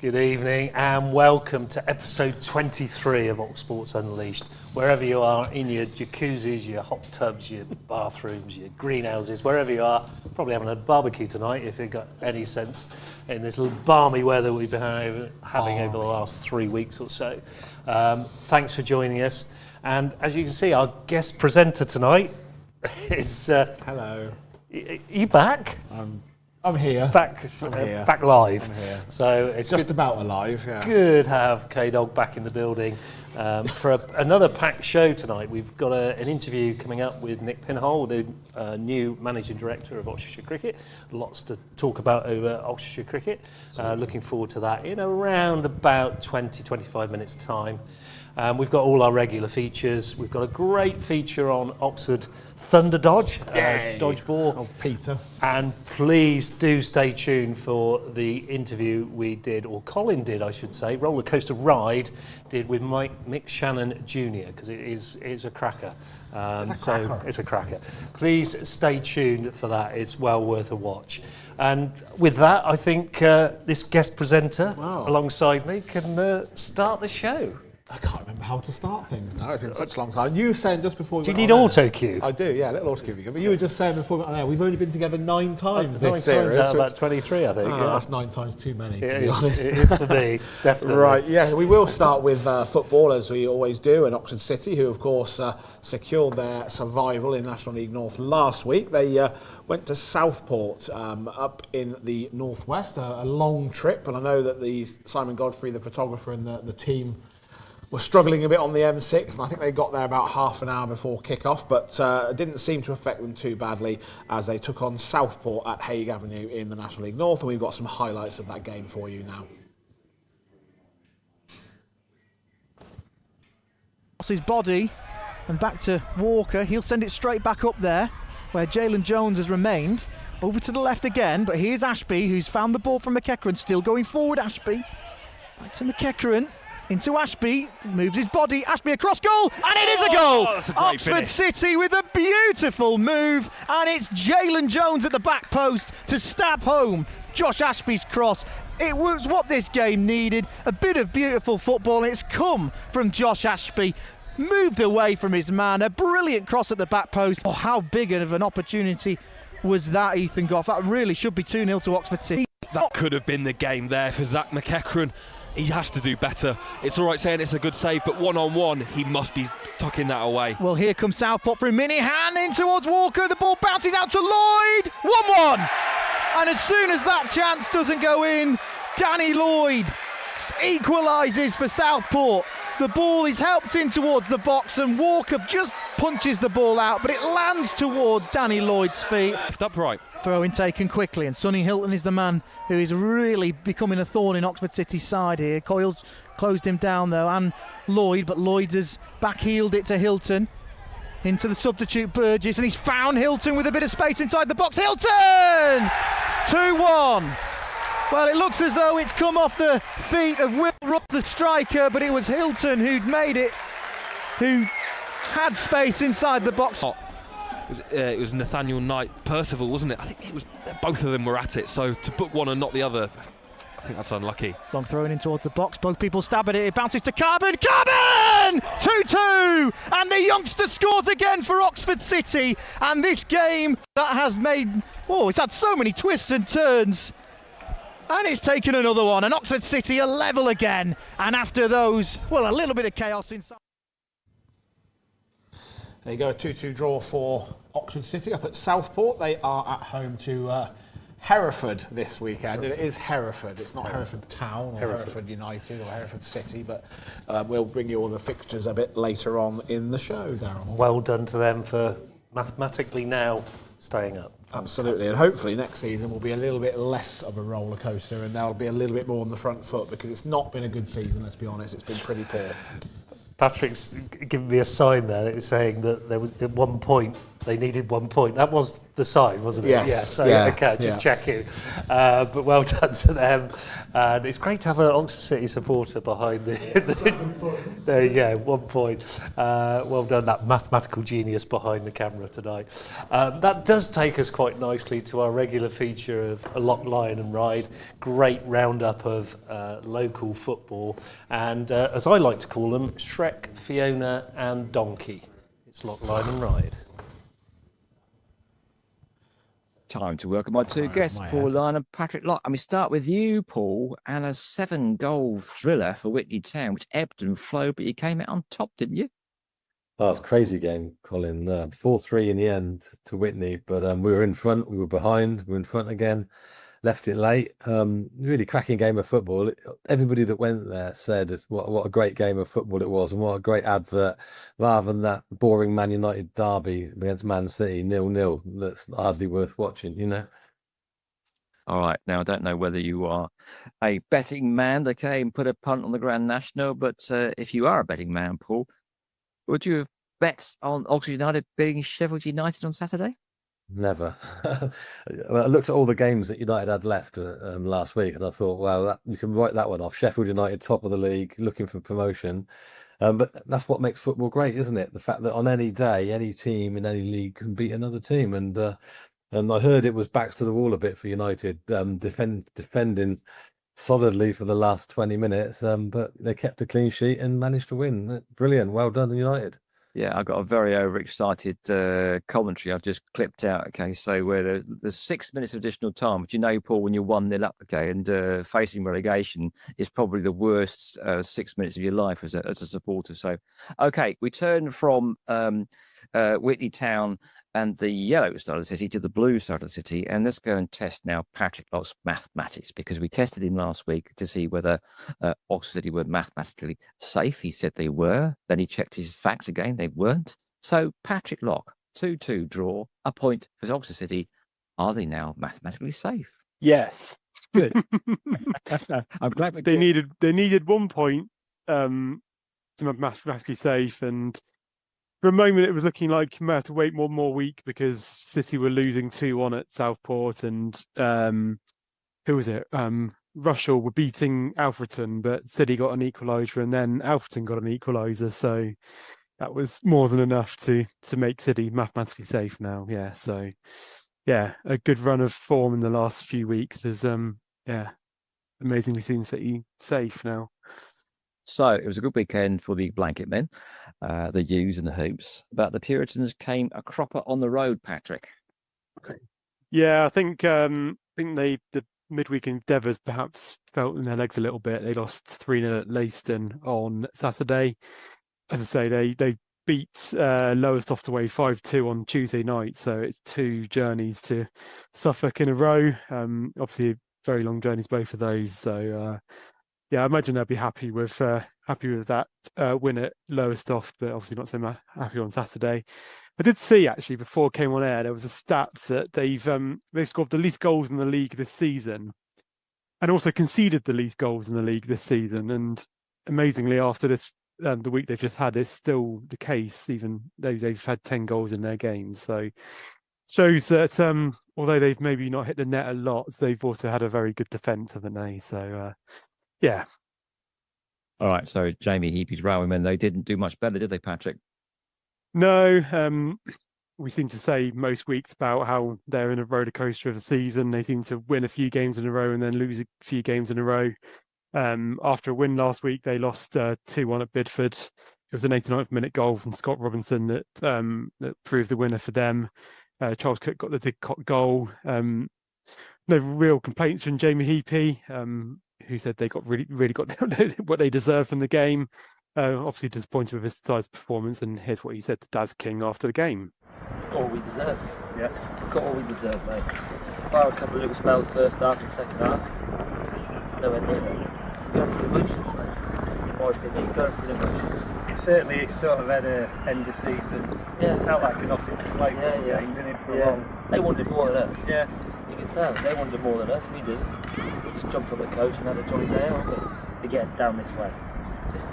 Good evening and welcome to episode 23 of Oxsports Unleashed. Wherever you are, in your jacuzzis, your hot tubs, your bathrooms, your greenhouses, wherever you are, probably having a barbecue tonight if you've got any sense in this little balmy weather we've been having over the last 3 weeks or so. Thanks for joining us. And as you can see, our guest presenter tonight is... Hello. Are you back? I'm here. Back live. I'm here. So it's just about alive. Yeah. Good to have KDog back in the building for another packed show tonight. We've got an interview coming up with Nick Pinhole, the new managing director of Oxfordshire Cricket. Lots to talk about over Oxfordshire Cricket. Looking forward to that in around about 20-25 minutes time. We've got all our regular features. We've got a great feature on Oxford Thunder Dodge, dodgeball. Oh, Peter. And please do stay tuned for the interview we did, or Colin did, I should say, Roller Coaster Ride did with Mick Shannon Jr., because it's a cracker. It's a cracker. Please stay tuned for that. It's well worth a watch. And with that, I think this guest presenter alongside me can start the show. I can't remember how to start things now. It's been such a long time. You were saying just before we Do you need auto cue? I do, yeah, a little auto cue. But you were just saying before we got on air, we've only been together 9 times this series. Out of about 23, I think. That's 9 times too many, to be honest. It is for me, definitely. Right, yeah, we will start with football, as we always do, and Oxford City, who, of course, secured their survival in National League North last week. They went to Southport up in the northwest, a long trip, and I know that Simon Godfrey, the photographer, and the team were struggling a bit on the M6, and I think they got there about half an hour before kick-off, but it didn't seem to affect them too badly as they took on Southport at Hague Avenue in the National League North, and we've got some highlights of that game for you now. His body and back to Walker. He'll send it straight back up there where Jalen Jones has remained. Over to the left again, but here's Ashby, who's found the ball from McEachran, still going forward. Ashby back to McEachran. Into Ashby, moves his body, Ashby across goal, and it is a goal! Oxford City with a beautiful move, and it's Jalen Jones at the back post to stab home Josh Ashby's cross. It was what this game needed, a bit of beautiful football, and it's come from Josh Ashby. Moved away from his man, a brilliant cross at the back post. Oh, how big of an opportunity was that, Ethan Goff? That really should be 2-0 to Oxford City. That could have been the game there for Zach McEachran. He has to do better. It's all right saying it's a good save, but one-on-one, he must be tucking that away. Well, here comes Southport for a mini hand in towards Walker. The ball bounces out to Lloyd. 1-1. And as soon as that chance doesn't go in, Danny Lloyd equalises for Southport. The ball is helped in towards the box and Walker just punches the ball out, but it lands towards Danny Lloyd's feet. Upright. Throw in taken quickly, and Sonny Hilton is the man who is really becoming a thorn in Oxford City's side here. Coyle's closed him down though, and Lloyd, but Lloyd has back-heeled it to Hilton. Into the substitute Burgess, and he's found Hilton with a bit of space inside the box. Hilton! 2-1. Well, it looks as though it's come off the feet of Will Rupp, the striker, but it was Hilton who'd made it, who had space inside the box. It was Nathaniel Knight, Percival, wasn't it? I think it was both of them were at it, so to book one and not the other, I think that's unlucky. Long thrown in towards the box, both people stab at it, it bounces to Carbon, 2-2! And the youngster scores again for Oxford City, and this game that has made, it's had so many twists and turns. And it's taken another one, and Oxford City are level again. And after those, a little bit of chaos inside. There you go, a 2-2 draw for Oxford City up at Southport. They are at home to Hereford this weekend. It is Hereford. It's not Hereford Town or Hereford United or Hereford City, but we'll bring you all the fixtures a bit later on in the show, Darryl. Well done to them for mathematically now staying up. Absolutely, and hopefully next season will be a little bit less of a roller coaster and they'll be a little bit more on the front foot, because it's not been a good season, let's be honest. It's been pretty poor. Patrick's giving me a sign there that is saying that there was at one point they needed 1 point. That was the side, wasn't it? Yes. Yeah. So, Yeah. okay, just checking. But well done to them. And it's great to have an Oxford City supporter behind there you go, 1 point. Well done, that mathematical genius behind the camera tonight. That does take us quite nicely to our regular feature of Lyon Ryde. Great roundup of local football. And as I like to call them, Shrek, Fiona and Donkey. It's Lyon Ryde. Time to welcome my two guests, Paul Lyon and Patrick Locke. We start with you, Paul, and a 7-goal thriller for Whitney Town, which ebbed and flowed, but you came out on top, didn't you? Oh, it's a crazy game, Colin. 4-3 in the end to Whitney, but we were in front, we were behind, we were in front again, left it late. Really cracking game of football. Everybody that went there said what a great game of football it was, and what a great advert, rather than that boring Man United derby against Man City, 0-0. That's hardly worth watching, you know. All right. Now, I don't know whether you are a betting man, okay, and put a punt on the Grand National, but if you are a betting man, Paul, would you have bet on Oxford United beating Sheffield United on Saturday? Never. Well, I looked at all the games that United had left last week, and I thought, well, you can write that one off. Sheffield United, top of the league, looking for promotion. But that's what makes football great, isn't it? The fact that on any day, any team in any league can beat another team. And I heard it was backs to the wall a bit for United, defending solidly for the last 20 minutes, but they kept a clean sheet and managed to win. Brilliant. Well done, United. Yeah, I got a very overexcited commentary I've just clipped out. Okay, so where there's 6 minutes of additional time, but you know, Paul, when you're 1-0 up, okay, and facing relegation is probably the worst 6 minutes of your life as a supporter. So, okay, we turn from Whitney Town and the yellow side of the city to the blue side of the city, and let's go and test now Patrick Locke's mathematics, because we tested him last week to see whether Oxford City were mathematically safe. He said they were. Then he checked his facts again; they weren't. So Patrick Locke, 2-2 draw, a point for Oxford City. Are they now mathematically safe? Yes. Good. I'm glad They needed 1 point to be mathematically safe, and for a moment it was looking like you might have to wait one more week because City were losing 2-1 at Southport, and who was it? Rushall were beating Alfreton, but City got an equaliser, and then Alfreton got an equaliser, so that was more than enough to make City mathematically safe now. Yeah, so yeah, a good run of form in the last few weeks has amazingly seen City safe now. So it was a good weekend for the blanket men, the U's and the Hoops. But the Puritans came a cropper on the road, Patrick. Okay. Yeah, I think the midweek endeavours perhaps felt in their legs a little bit. They lost 3-0 at Leiston on Saturday. As I say, they beat Lowestoft away 5-2 on Tuesday night. So it's 2 journeys to Suffolk in a row. Obviously, very long journeys, both of those. So yeah, I imagine they'll be happy with that win at Lowestoft, but obviously not so happy on Saturday. I did see, actually, before it came on air, there was a stat that they've scored the least goals in the league this season, and also conceded the least goals in the league this season. And amazingly, after this, the week they've just had, it's still the case. Even though they've had 10 goals in their games, so shows that although they've maybe not hit the net a lot, they've also had a very good defence, haven't they? So yeah. All right, so Jamie Heapy's Railway Men, they didn't do much better, did they, Patrick? No, we seem to say most weeks about how they're in a roller coaster of a season. They seem to win a few games in a row and then lose a few games in a row. After a win last week, they lost 2-1 at Bidford. It was an 89th minute goal from Scott Robinson that proved the winner for them. Charles Cook got the Didcot goal. No real complaints from Jamie Heapy, who said they really got what they deserved from the game. Obviously disappointed with his side's performance, and here's what he said to Daz King after the game. All we deserved. Yeah. We've got all we deserved, mate. Bar a couple of little spells first half and second half. Nowhere near it. Going through emotions, mate. In my opinion, going through emotions. Certainly, it's sort of had an end of season. Yeah. Felt like an offensive play game, didn't it, for a long. They wanted more than us. Yeah. You can tell. They wanted more than us. We did. We just jumped on the coach and had a jolly day out of it. To get down this way. Just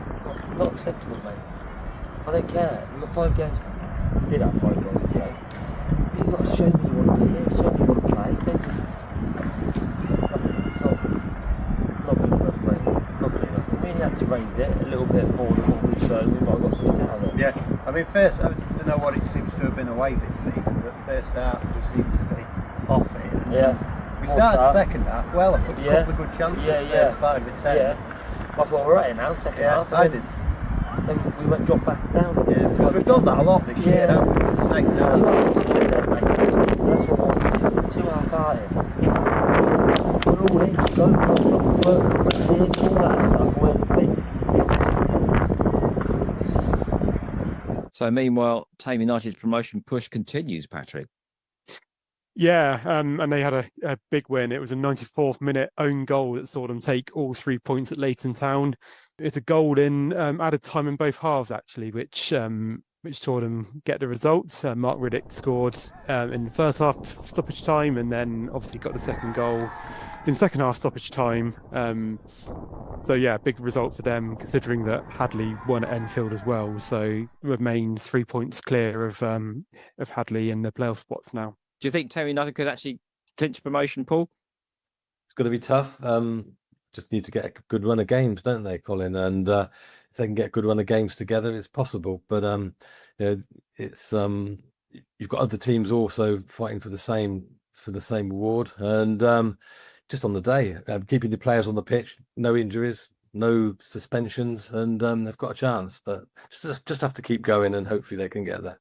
not acceptable, mate. I don't care. We've got 5 games now. We did have 5 games to go. you've got to show me you want to be here, show me you want to play. Don't just, that's it, it's not good enough, mate. Not good enough. We really had to raise it a little bit more than what we showed. We might have got something out of it. Yeah, I mean, first, I don't know what it seems to have been away this season, but first half we seem to be off it. Yeah. We started the second half well. I took a couple of good chances. Yeah. First 5 or 10. Yeah. I thought we're at it now, second half. I did. Then we went drop back down again. Because we've done that a lot this year, haven't we? The second It's half. too half-hearted, mate. That's what I want to do. It's too half-hearted. We're all in. Go for it from the foot, pressing, all that stuff. It's just... So meanwhile, Tame United's promotion push continues, Patrick. Yeah, and they had a big win. It was a 94th minute own goal that saw them take all 3 points at Leighton Town. It's a goal in added time in both halves, actually, which saw them get the results. Mark Riddick scored in the first half stoppage time, and then obviously got the second goal in second half stoppage time. So yeah, big result for them, considering that Hadley won at Enfield as well. So remain 3 points clear of Hadley in the playoff spots now. Do you think Tame United could actually clinch promotion, Paul? It's going to be tough. Just need to get a good run of games, don't they, Colin? And if they can get a good run of games together, it's possible. But it's you've got other teams also fighting for the same award. And just on the day, keeping the players on the pitch, no injuries, no suspensions, and they've got a chance. But just have to keep going, and hopefully they can get there.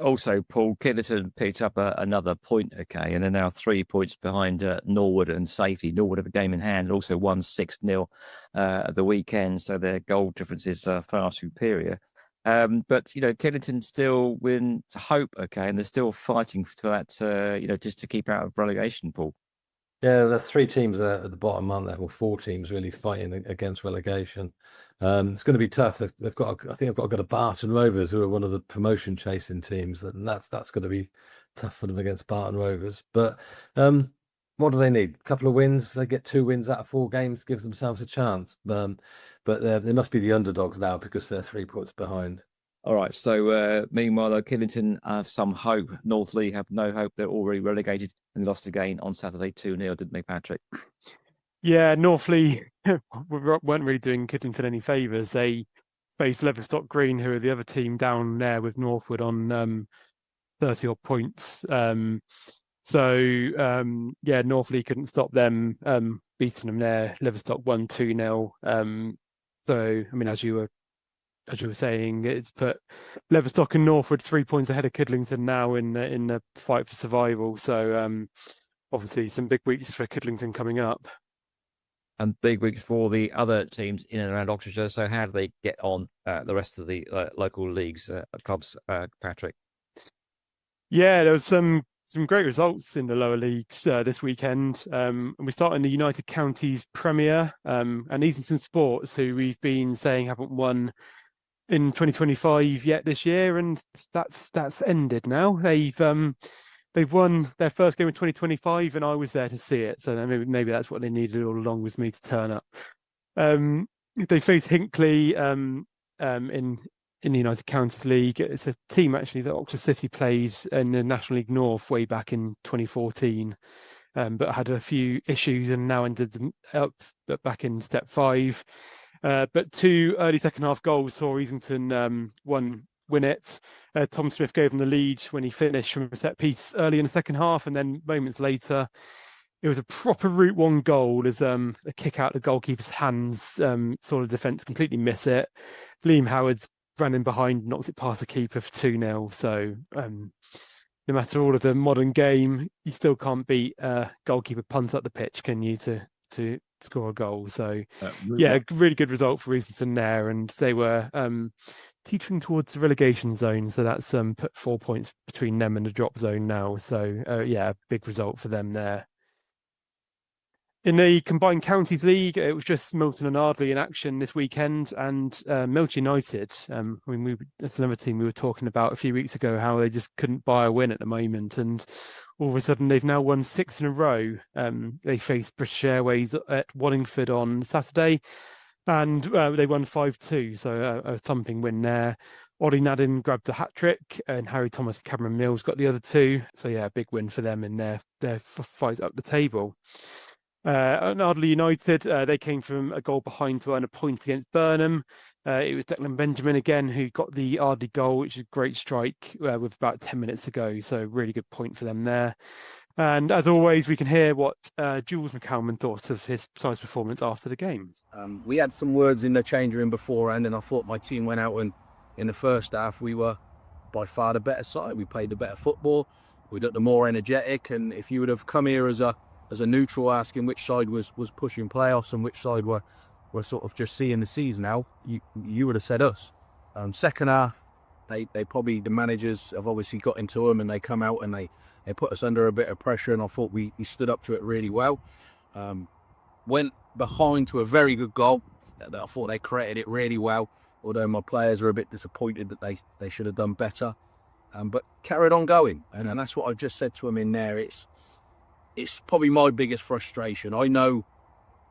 Also, Paul, Kidderton picked up another point, okay, and they're now 3 points behind Norwood and Safety. Norwood have a game in hand, also won 6-0 at the weekend, so their goal difference is far superior. But, you know, Kidderton still win hope, okay, and they're still fighting for that, just to keep out of relegation, Paul. Yeah, there's 3 teams at the bottom, aren't there? Well, 4 teams really fighting against relegation. It's going to be tough. They've got, I think, they've got to go to Barton Rovers, who are one of the promotion chasing teams, and that's going to be tough for them against Barton Rovers. But what do they need? A couple of wins. They get 2 wins out of 4 games, gives themselves a chance. But they must be the underdogs now because they're 3 points behind. All right. So meanwhile, though, Killington have some hope. Northley have no hope. They're already relegated and lost again on Saturday 2-0, didn't they, Patrick? Yeah, Northley weren't really doing Kidlington any favours. They faced Leverstock Green, who are the other team down there with Northwood on 30-odd points. Northley couldn't stop them beating them there. Leverstock won 2-0. So, I mean, as you were saying, it's put Leverstock and Northwood 3 points ahead of Kidlington now in the fight for survival. So, obviously, some big weeks for Kidlington coming up. And big weeks for the other teams in and around Oxfordshire. So how do they get on the rest of the local leagues, clubs, Patrick? Yeah, there was some great results in the lower leagues this weekend. And we start in the United Counties Premier and Easington Sports, who we've been saying haven't won in 2025 yet this year, and that's ended now. They've won their first game in 2025, and I was there to see it. So maybe that's what they needed all along, was me to turn up. They faced Hinckley in the United Counties League. It's a team actually that Oxford City played in the National League North way back in 2014, but had a few issues and now ended them up back in Step 5. But 2 early second half goals saw Easington win it. Tom Smith gave them the lead when he finished from a set piece early in the second half, and then moments later it was a proper Route 1 goal as a kick out the goalkeeper's hands, saw the defence completely miss it. Liam Howard ran in behind, knocked it past the keeper for 2-0. So no matter all of the modern game, you still can't beat a goalkeeper punt up the pitch, can you, to score a goal? So yeah, really good result for Easington there, and they were teetering towards the relegation zone, so that's put 4 points between them and the drop zone now. So yeah, big result for them there. In the Combined Counties League, it was just Milton and Ardley in action this weekend, and Milton United, that's another team we were talking about a few weeks ago, how they just couldn't buy a win at the moment, and all of a sudden they've now won 6 in a row. They faced British Airways at Wallingford on Saturday, and they won 5-2, so a thumping win there. Ollie Naddin grabbed the hat-trick, and Harry Thomas and Cameron Mills got the other 2. So, yeah, a big win for them in their fight up the table. And Ardley United, they came from a goal behind to earn a point against Burnham. It was Declan Benjamin again who got the Ardley goal, which is a great strike with about 10 minutes to go. So really good point for them there. And as always, we can hear what Jules McCalman thought of his side's performance after the game. We had some words in the change room beforehand, and I thought my team went out and in the first half we were by far the better side. We played the better football. We looked the more energetic, and if you would have come here as a neutral asking which side was pushing playoffs and which side were sort of just seeing the season out, you would have said us. Second half, they probably, the managers have obviously got into them, and they come out and they put us under a bit of pressure, and I thought we stood up to it really well. Went behind to a very good goal. I thought they created it really well, although my players are a bit disappointed that they should have done better. But carried on going, and that's what I just said to them in there. It's probably my biggest frustration. I know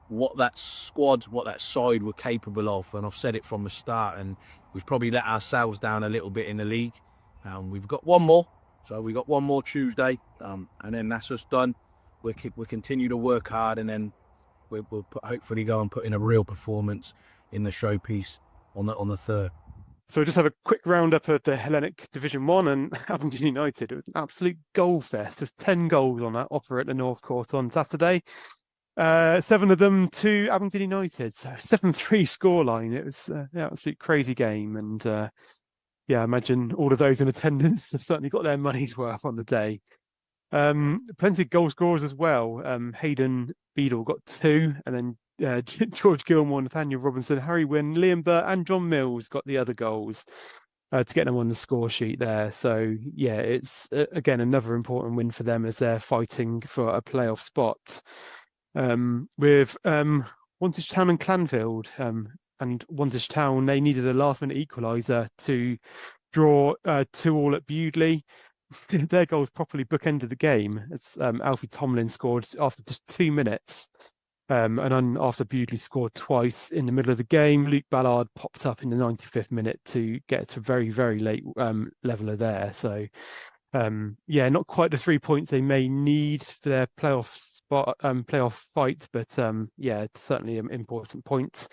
what that squad, what that side were capable of, and I've said it from the start, and we've probably let ourselves down a little bit in the league. We've got one more, so we got one more Tuesday, and then that's us done. We'll continue to work hard, and then we'll hopefully go and put in a real performance in the showpiece on the 3rd. So we'll just have a quick roundup of the Hellenic Division 1 and Abingdon United. It was an absolute goal fest. There was 10 goals on that offer at the North Court on Saturday. 7 of them to Abingdon United. So 7-3 scoreline. It was an absolute crazy game. And I imagine all of those in attendance have certainly got their money's worth on the day. Plenty of goal scorers as well. Hayden Beadle got 2, and then George Gilmore, Nathaniel Robinson, Harry Wynn, Liam Burt and John Mills got the other goals to get them on the score sheet there. So, yeah, it's, again, another important win for them as they're fighting for a playoff spot. With Wantage Town and Clanfield, and Wantage Town, they needed a last-minute equaliser to draw 2-2 at Bewdley. Their goals properly bookended the game. It's Alfie Tomlin scored after just 2 minutes. And then after Bewdley scored twice in the middle of the game, Luke Ballard popped up in the 95th minute to get to a very, very late leveller there. So, not quite the 3 points they may need for their playoff fight, but it's certainly an important point.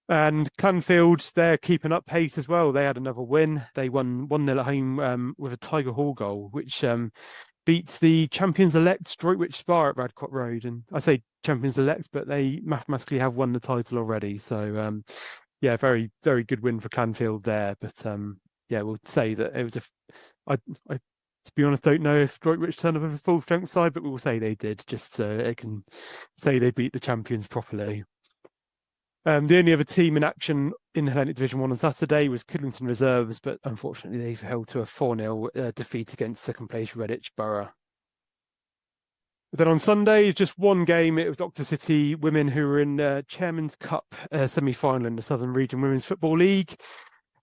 And Clanfield, they're keeping up pace as well. They had another win. They won 1-0 at home with a Tiger Hall goal, which beats the champions-elect Droitwich Spa at Radcott Road. And I say champions-elect, but they mathematically have won the title already. So, very, very good win for Clanfield there. But, we'll say that it was to be honest, don't know if Droitwich turned up with a full-strength side, but we will say they did, just so it can say they beat the champions properly. The only other team in action in the Hellenic Division 1 on Saturday was Kidlington Reserves, but unfortunately they held to a 4-0 defeat against second-place Redditch Borough. But then on Sunday, just one game. It was Oxford City women who were in Chairman's Cup semi-final in the Southern Region Women's Football League.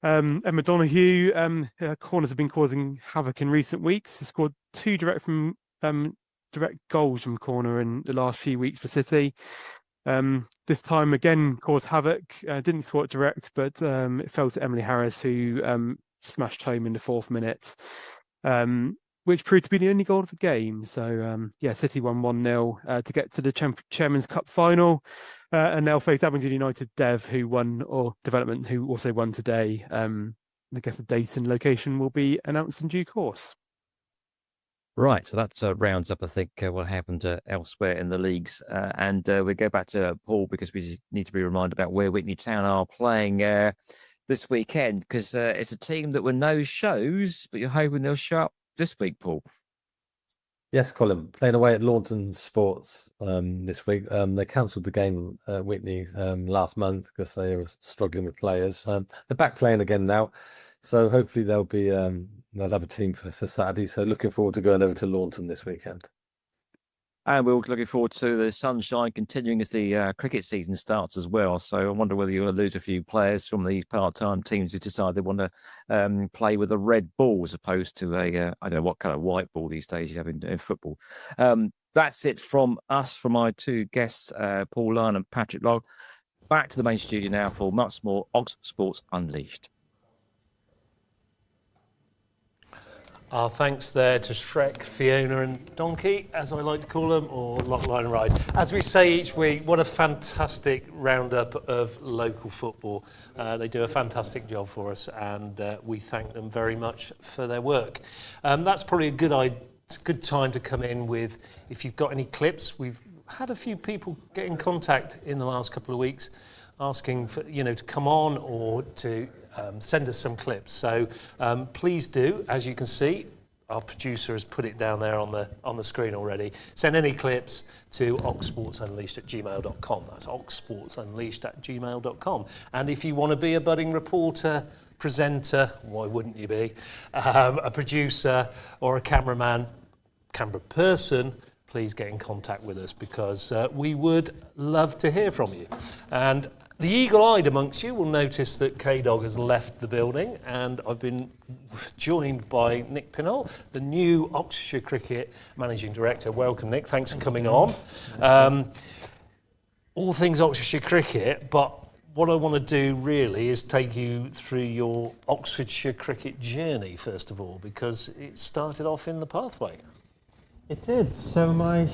Emma Donoghue, her corners have been causing havoc in recent weeks. She scored 2 direct goals from corner in the last few weeks for City. This time again caused havoc. Didn't score it direct, but it fell to Emily Harris, who smashed home in the 4th minute, which proved to be the only goal of the game. So City won 1-0 to get to the Chairman's Cup final, and they'll face Abingdon United Dev, who won, or Development, who also won today. I guess the date and location will be announced in due course. Right, so that rounds up, I think, what happened elsewhere in the leagues. And we go back to Paul, because we need to be reminded about where Witney Town are playing this weekend, because it's a team that were no shows, but you're hoping they'll show up this week, Paul. Yes, Colin, playing away at Launton Sports this week. They cancelled the game at Witney last month because they were struggling with players. They're back playing again now, so hopefully they'll have a team for Saturday. So looking forward to going over to Launton this weekend. And we're looking forward to the sunshine continuing as the cricket season starts as well. So I wonder whether you're going to lose a few players from these part-time teams who decide they want to play with a red ball as opposed to I don't know what kind of white ball these days you have in football. That's it from us, from my 2 guests, Paul Lyon and Patrick Logg. Back to the main studio now for much more Ox Sports Unleashed. Our thanks there to Shrek, Fiona and Donkey, as I like to call them, or Lyon Ryde. As we say each week, what a fantastic roundup of local football. They do a fantastic job for us, and we thank them very much for their work. That's probably a good time to come in with, if you've got any clips. We've had a few people get in contact in the last couple of weeks asking for, to come on or to send us some clips. So please do. As you can see, our producer has put it down there on the screen already. Send any clips to oxsportsunleashed@gmail.com. That's oxsportsunleashed@gmail.com. And if you want to be a budding reporter, presenter, why wouldn't you be, a producer or a camera person, please get in contact with us, because we would love to hear from you. And the eagle-eyed amongst you will notice that KDog has left the building, and I've been joined by Nick Pinhole, the new Oxfordshire Cricket Managing Director. Welcome, Nick. Thanks for coming on. All things Oxfordshire Cricket, but what I want to do really is take you through your Oxfordshire Cricket journey, first of all, because it started off in the pathway. It did. So my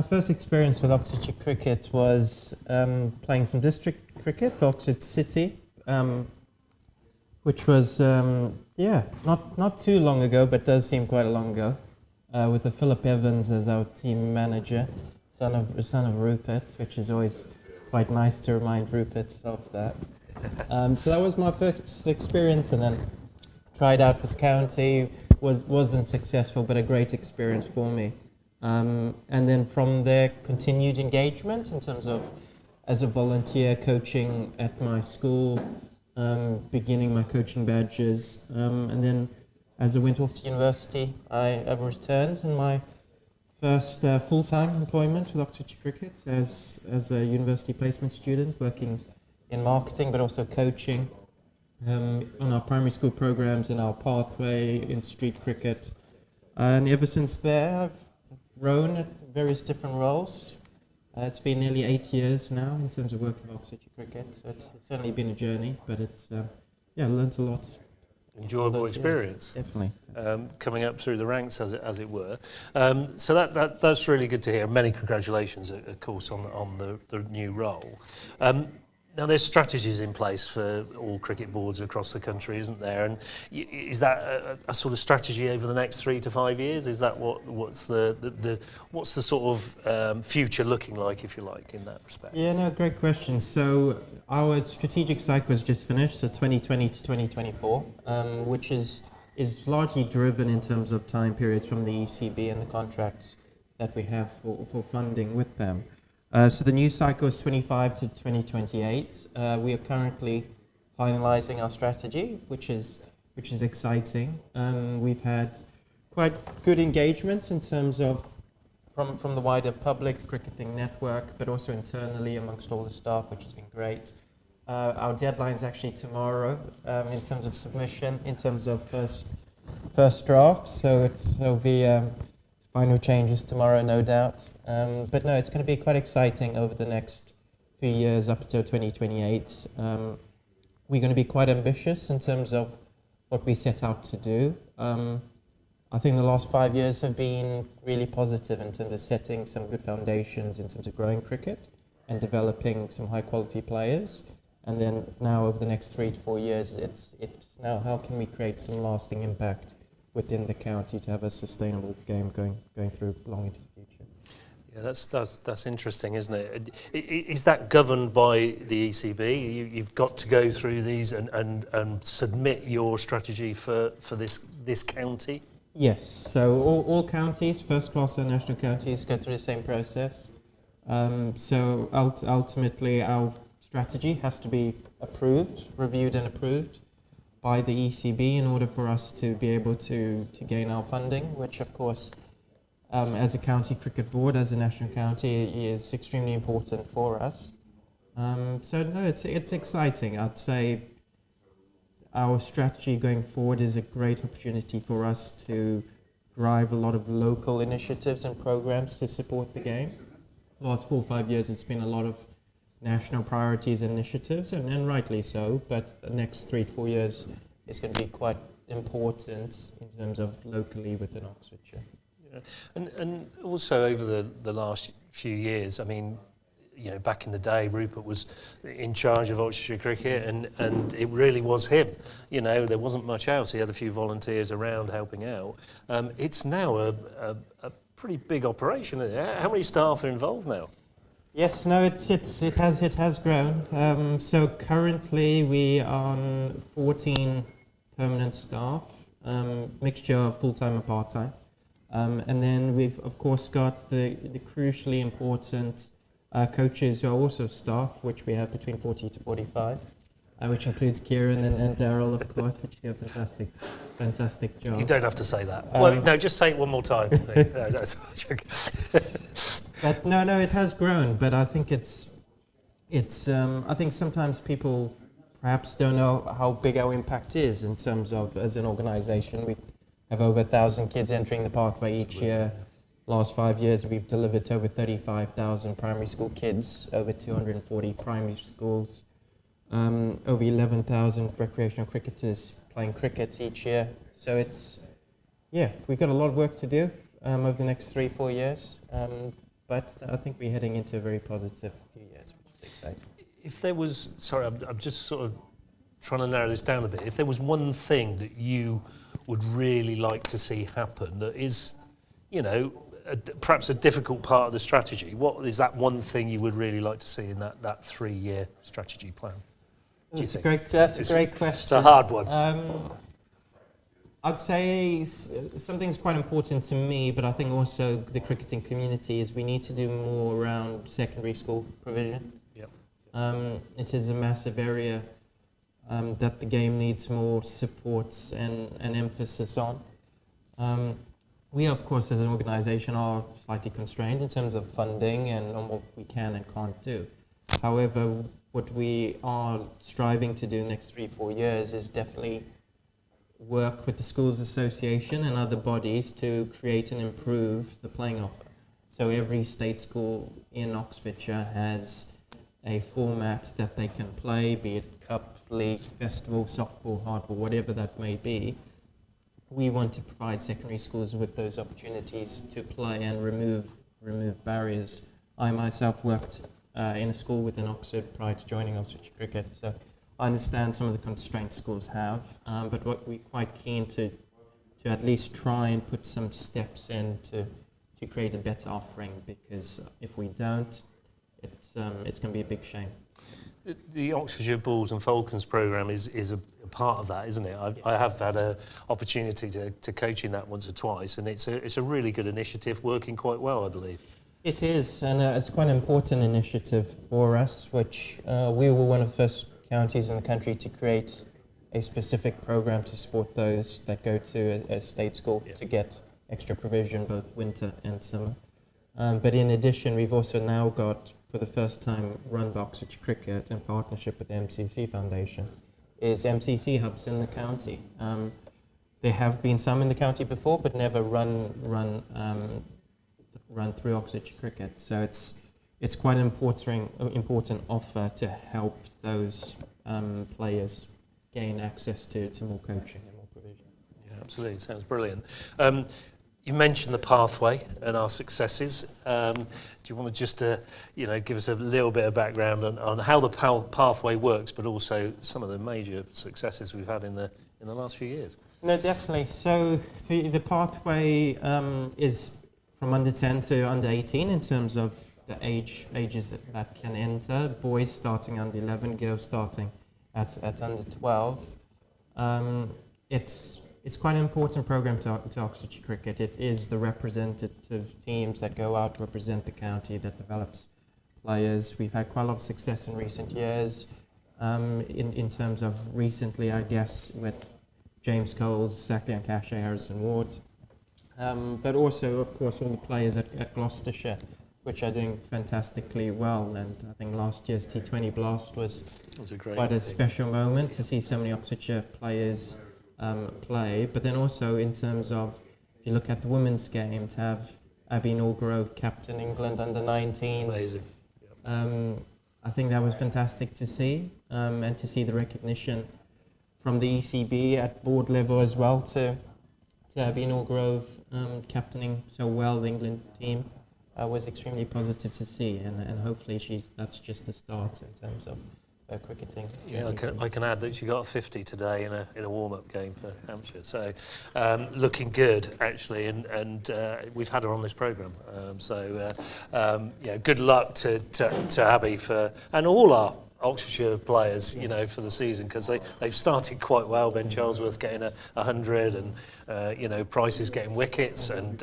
first experience with Oxfordshire Cricket was playing some district cricket for Oxford City, which was not too long ago, but does seem quite a long ago, with the Philip Evans as our team manager, son of Rupert, which is always quite nice to remind Rupert of that. So that was my first experience, and then tried out with county. Wasn't successful, but a great experience for me. And then from there, continued engagement in terms of as a volunteer coaching at my school, beginning my coaching badges, and then as I went off to university, I returned in my first full-time employment with Oxfordshire Cricket as a university placement student, working in marketing, but also coaching on our primary school programs, in our pathway, in street cricket. And ever since there, I've grown at various different roles. It's been nearly 8 years now in terms of working with Oxfordshire Cricket. So it's certainly been a journey, but it's, learnt a lot. Enjoyable experience. Definitely. Coming up through the ranks, as it were. So that's really good to hear. Many congratulations, of course, on the new role. Now, there's strategies in place for all cricket boards across the country, isn't there? And is that a sort of strategy over the next 3 to 5 years? Is that what's the sort of future looking like, if you like, in that respect? Yeah, no, great question. So our strategic cycle has just finished, so 2020 to 2024, which is largely driven in terms of time periods from the ECB and the contracts that we have for funding with them. So the new cycle is 25 to 2028. We are currently finalising our strategy, which is exciting. We've had quite good engagement in terms of from the wider public, the cricketing network, but also internally amongst all the staff, which has been great. Our deadline is actually tomorrow in terms of submission, in terms of first draft. So there'll be final changes tomorrow, no doubt. But no, it's going to be quite exciting over the next few years up until 2028. We're going to be quite ambitious in terms of what we set out to do. I think the last 5 years have been really positive in terms of setting some good foundations in terms of growing cricket and developing some high quality players. And then now over the next 3 to 4 years, it's now how can we create some lasting impact within the county to have a sustainable game going through long into the future. Yeah, that's interesting, isn't it? Is that governed by the ECB? You've got to go through these and submit your strategy for this county? Yes, so all counties, first class and national counties, go through the same process. So ultimately our strategy has to be reviewed and approved by the ECB in order for us to be able to gain our funding, which of course, as a county cricket board, as a national county, is extremely important for us. So no, it's exciting. I'd say our strategy going forward is a great opportunity for us to drive a lot of local initiatives and programs to support the game. The last 4 or 5 years, it's been a lot of national priorities and initiatives, and rightly so, but the next 3 to 4 years is going to be quite important in terms of locally within Oxfordshire. Yeah. And also over the last few years, I mean, back in the day, Rupert was in charge of Oxfordshire cricket, and it really was him. There wasn't much else. He had a few volunteers around helping out. It's now a pretty big operation. How many staff are involved now? Yes, no, it has grown. So currently we are on 14 permanent staff, mixture of full-time and part-time. And then we've of course got the crucially important coaches who are also staff, which we have between 40 to 45, which includes Kieren and Darryl, of course, which do a fantastic job. You don't have to say that. Well, no, just say it one more time. But no, it has grown, but I think it's. I think sometimes people perhaps don't know how big our impact is in terms of as an organisation. We have over 1,000 kids entering the pathway each year. Last 5 years, we've delivered to over 35,000 primary school kids, over 240 primary schools, over 11,000 recreational cricketers playing cricket each year. So we've got a lot of work to do over the next 3-4 years. But I think we're heading into a very positive few years, which is exciting. If there was, sorry, I'm just sort of trying to narrow this down a bit. If there was one thing that you would really like to see happen that is, perhaps a difficult part of the strategy, what is that one thing you would really like to see in that 3-year strategy plan? That's a great question. It's a hard one. I'd say something's quite important to me, but I think also the cricketing community is we need to do more around secondary school provision. Yep. It is a massive area that the game needs more support and emphasis on. We, of course, as an organisation are slightly constrained in terms of funding and on what we can and can't do. However, what we are striving to do in the next 3-4 years is definitely work with the Schools Association and other bodies to create and improve the playing offer. So every state school in Oxfordshire has a format that they can play, be it cup, league, festival, softball, hardball, whatever that may be. We want to provide secondary schools with those opportunities to play and remove barriers. I myself worked in a school within Oxford prior to joining Oxfordshire Cricket, so I understand some of the constraints schools have, but what we're quite keen to at least try and put some steps in to create a better offering, because if we don't, it's going to be a big shame. The Oxfordshire Bulls and Falcons programme is a part of that, isn't it? I have had an opportunity to coach in that once or twice, and it's a really good initiative, working quite well, I believe. It is, and it's quite an important initiative for us, which we were one of the first counties in the country to create a specific program to support those that go to a state school to get extra provision both winter and summer. But in addition, we've also now got, for the first time, run by Oxfordshire Cricket in partnership with the MCC Foundation, is MCC hubs in the county. There have been some in the county before, but never run through Oxfordshire Cricket. So it's quite an important offer to help those players gain access to more coaching and more provision. Yeah, absolutely. Sounds brilliant. You mentioned the pathway and our successes. Do you want to just give us a little bit of background on how the pathway works, but also some of the major successes we've had in the last few years? No, definitely. So the pathway is from under 10 to under 18 in terms of the ages that can enter. Boys starting under 11, girls starting at under 12. It's quite an important program to Oxfordshire Cricket. It is the representative teams that go out to represent the county, that develops players. We've had quite a lot of success in recent years, in terms of recently, I guess, with James Coles, Sackley and Cache, Harrison Ward. But also, of course, all the players at Gloucestershire, which are doing fantastically well. And I think last year's T20 Blast was quite a special moment to see so many Oxfordshire players play. But then also in terms of, if you look at the women's game, to have Abby Norgrove captain England under 19s. Amazing. I think that was fantastic to see, and to see the recognition from the ECB at board level as well to have Enor Grove captaining so well the England team was extremely positive to see, and hopefully that's just a start in terms of cricketing. Yeah, I can add that she got a 50 today in a warm-up game for Hampshire. So looking good actually, and we've had her on this programme. Good luck to Abby and all our Oxfordshire players, for the season, because they've started quite well. Ben Charlesworth getting 100, and Price is getting wickets, and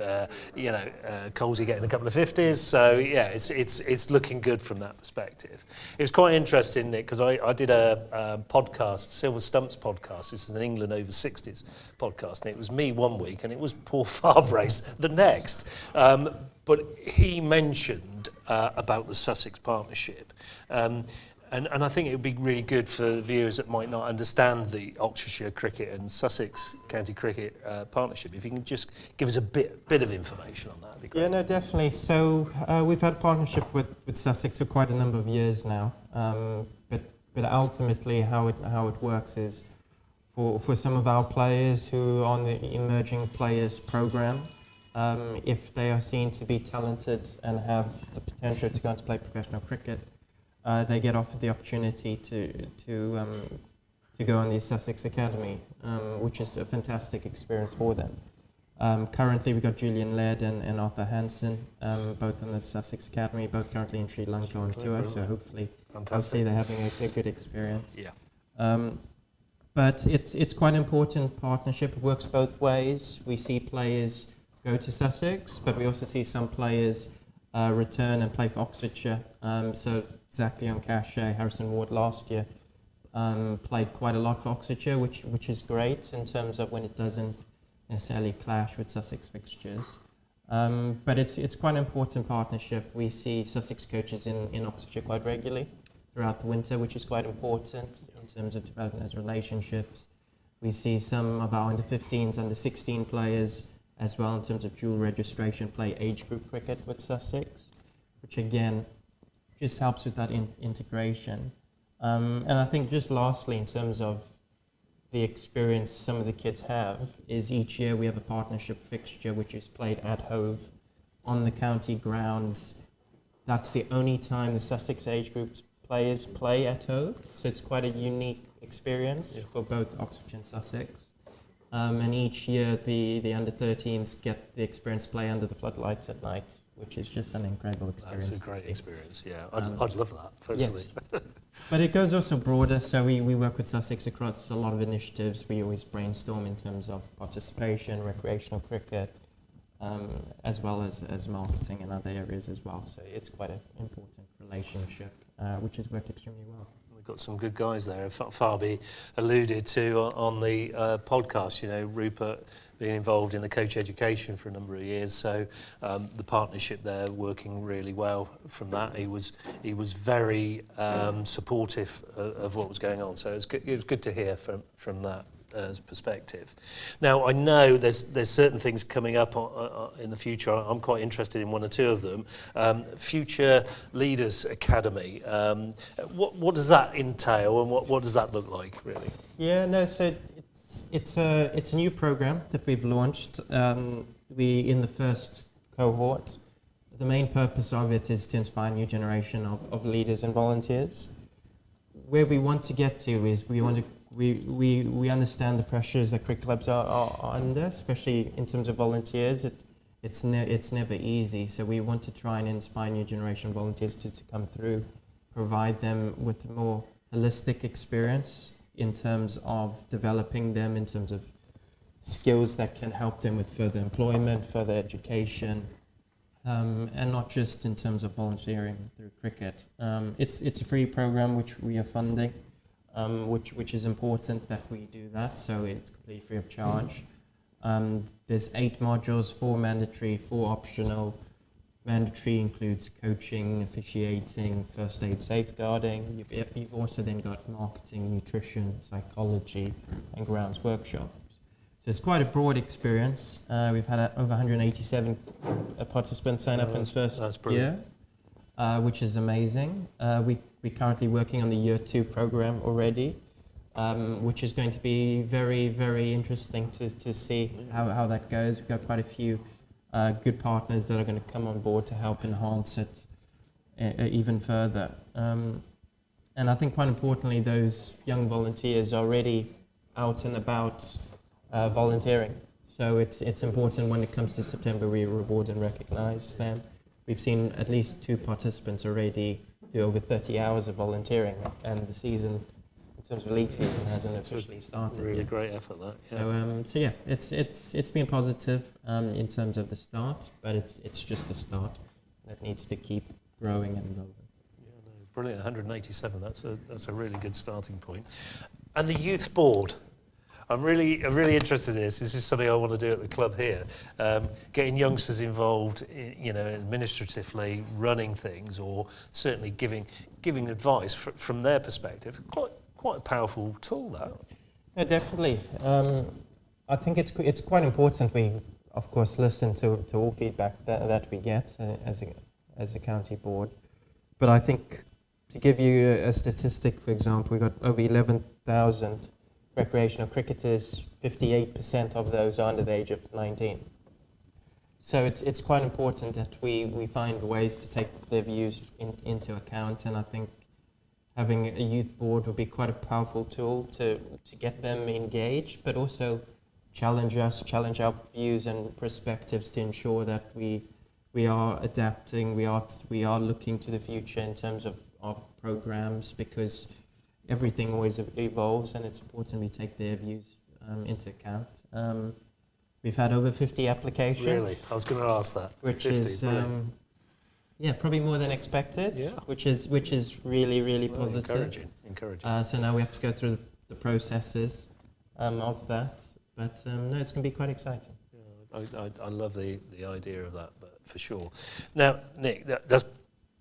Colsey getting a couple of 50s. So yeah, it's looking good from that perspective. It was quite interesting, Nick, because I did a podcast, Silver Stumps podcast. This is an England over 60s podcast, and it was me one week, and it was Paul Farbrace the next. But he mentioned about the Sussex partnership. And I think it would be really good for viewers that might not understand the Oxfordshire cricket and Sussex County cricket partnership. If you can just give us a bit of information on that, that'd be great. Yeah, no, definitely. So we've had a partnership with Sussex for quite a number of years now. But ultimately, how it works is for some of our players who are on the Emerging Players Programme, if they are seen to be talented and have the potential to go on to play professional cricket, they get offered the opportunity to go on the Sussex Academy, which is a fantastic experience for them. Currently, we've got Julian Laird and Arthur Hansen, both on the Sussex Academy, both currently in Sri Lanka on tour, so hopefully they're having a good experience. Yeah. But it's quite an important partnership. It works both ways. We see players go to Sussex, but we also see some players return and play for Oxfordshire. So Zach Leon Cachet, Harrison Ward last year played quite a lot for Oxfordshire, which is great in terms of when it doesn't necessarily clash with Sussex fixtures. But it's quite an important partnership. We see Sussex coaches in Oxfordshire quite regularly throughout the winter, which is quite important in terms of developing those relationships. We see some of our under-15s, under-16 players as well in terms of dual registration play age group cricket with Sussex, which again just helps with that integration. And I think just lastly, in terms of the experience some of the kids have, is each year we have a partnership fixture which is played at Hove on the county grounds. That's the only time the Sussex age groups players play at Hove, so it's quite a unique experience for both Oxfordshire and Sussex. And each year the under-13s get the experience to play under the floodlights at night, which is just an incredible experience. That's a great experience, yeah. I'd love that, personally. Yes. But it goes also broader, so we work with Sussex across a lot of initiatives. We always brainstorm in terms of participation, recreational cricket, as well as marketing and other areas as well. So it's quite an important relationship, which has worked extremely well. We've got some good guys there. Farby alluded to on the podcast, Rupert being involved in the coach education for a number of years, so the partnership there working really well from that. He was very supportive of what was going on, so it was good to hear from that perspective. Now I know there's certain things coming up in the future. I'm quite interested in one or two of them. Future Leaders Academy. What does that entail, and what does that look like, really? Yeah, no. So it's a new program that we've launched. We in the first cohort. The main purpose of it is to inspire a new generation of leaders and volunteers. Where we want to get to is we understand the pressures that cricket clubs are under, especially in terms of volunteers. It's never easy, so we want to try and inspire a new generation of volunteers to come through, provide them with a more holistic experience in terms of developing them in terms of skills that can help them with further employment, further education, and not just in terms of volunteering through cricket. It's a free program which we are funding, which is important that we do that, so it's completely free of charge. There's 8 modules, 4 mandatory, 4 optional. Mandatory includes coaching, officiating, first aid, safeguarding. You've also then got marketing, nutrition, psychology, and grounds workshops. So it's quite a broad experience. We've had over 187 participants sign up in its first year, which is amazing. We're currently working on the Year 2 program already. which is going to be very, very interesting to see how that goes. We've got quite a few good partners that are going to come on board to help enhance it even further. And I think quite importantly, those young volunteers are already out and about volunteering. So it's important when it comes to September we reward and recognise them. We've seen at least 2 participants already do over 30 hours of volunteering, and the season, in terms of league season, hasn't officially started Really yet. great effort, that. So yeah, it's been positive in terms of the start, but it's just the start, and it needs to keep growing and evolving. Brilliant, 187. That's a really good starting point. And the youth board. I'm really interested in this. This is something I want to do at the club here. Getting youngsters involved, administratively, running things, or certainly giving advice from their perspective. Quite a powerful tool, that. Yeah, definitely. I think it's quite important. We, of course, listen to all feedback that we get as a county board. But I think, to give you a statistic, for example, we've got over 11,000 recreational cricketers. 58% of those are under the age of 19. So it's quite important that we find ways to take their views into account, and I think having a youth board will be quite a powerful tool to get them engaged, but also challenge our views and perspectives to ensure that we are adapting, we are looking to the future in terms of programs, because everything always evolves, and it's important we take their views into account. We've had over 50 applications. Really? I was going to ask that. Which 50, is probably more than expected. Yeah. Which is really, really positive. Encouraging. So now we have to go through the processes of that, but no, it's going to be quite exciting. Yeah, I love the idea of that, but for sure. Now, Nick, that's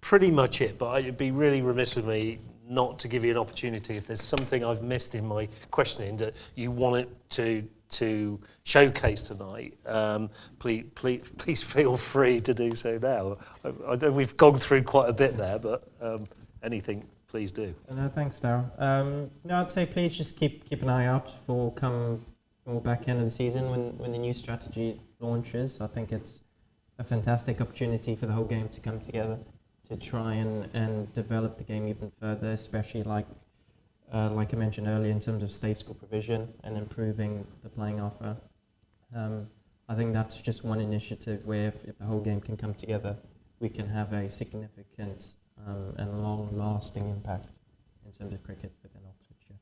pretty much it, but it'd be really remiss of me not to give you an opportunity, if there's something I've missed in my questioning that you wanted to showcase tonight, please feel free to do so now. I know we've gone through quite a bit there, but anything, please do. No, thanks, Darryl. No, I'd say please just keep an eye out for back end of the season when the new strategy launches. I think it's a fantastic opportunity for the whole game to come together, to try and develop the game even further, especially like I mentioned earlier, in terms of state school provision and improving the playing offer. I think that's just one initiative where if the whole game can come together, we can have a significant and long-lasting impact in terms of cricket within Oxfordshire.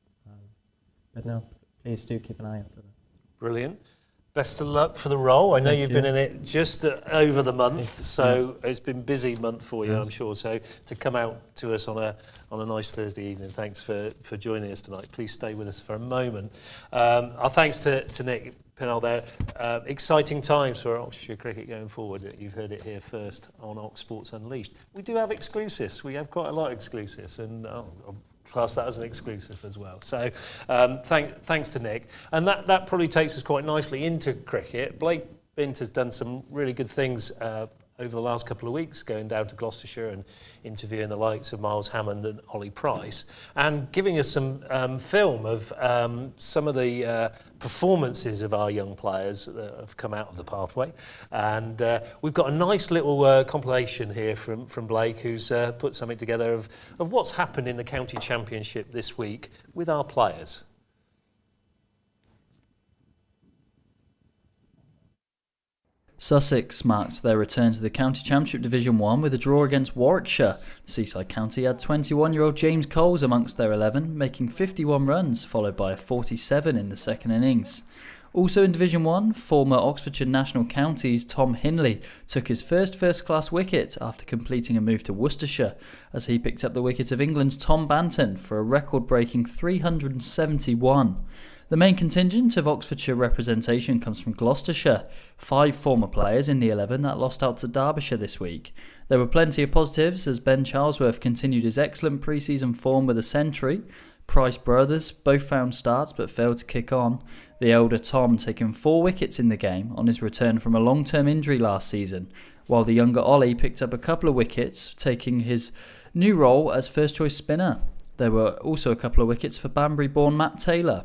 But no, please do keep an eye out for that. Brilliant. Best of luck for the role. I know you've been in it just over the month, so it's been a busy month for you, I'm sure. So to come out to us on a nice Thursday evening, thanks for joining us tonight. Please stay with us for a moment. Our thanks to Nick Pinhole there. Exciting times for Oxfordshire cricket going forward. You've heard it here first on Ox Sports Unleashed. We do have exclusives. We have quite a lot of exclusives, and class that as an exclusive as well. So thanks to Nick. And that probably takes us quite nicely into cricket. Blake Bint has done some really good things over the last couple of weeks, going down to Gloucestershire and interviewing the likes of Miles Hammond and Ollie Price, and giving us some film of some of the performances of our young players that have come out of the pathway. And we've got a nice little compilation here from Blake, who's put something together of what's happened in the county championship this week with our players. Sussex marked their return to the County Championship Division 1 with a draw against Warwickshire. The Seaside County had 21-year-old James Coles amongst their 11, making 51 runs, followed by a 47 in the second innings. Also in Division 1, former Oxfordshire National Counties Tom Hinley took his first-class wicket after completing a move to Worcestershire, as he picked up the wicket of England's Tom Banton for a record-breaking 371. The main contingent of Oxfordshire representation comes from Gloucestershire, 5 former players in the 11 that lost out to Derbyshire this week. There were plenty of positives as Ben Charlesworth continued his excellent pre-season form with a century. Price brothers both found starts but failed to kick on, the elder Tom taking 4 wickets in the game on his return from a long-term injury last season, while the younger Ollie picked up a couple of wickets, taking his new role as first-choice spinner. There were also a couple of wickets for Banbury-born Matt Taylor.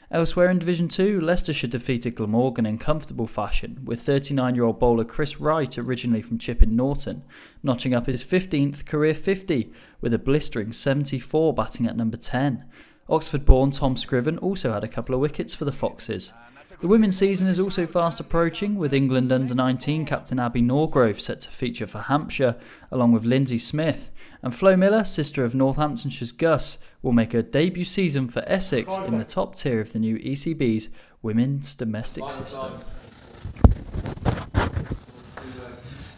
Elsewhere in Division 2, Leicestershire defeated Glamorgan in comfortable fashion, with 39-year-old bowler Chris Wright, originally from Chipping Norton, notching up his 15th career 50 with a blistering 74 batting at number 10. Oxford-born Tom Scriven also had a couple of wickets for the Foxes. The women's season is also fast approaching, with England under-19 captain Abby Norgrove set to feature for Hampshire, along with Lindsay Smith. And Flo Miller, sister of Northamptonshire's Gus, will make her debut season for Essex in the top tier of the new ECB's women's domestic system.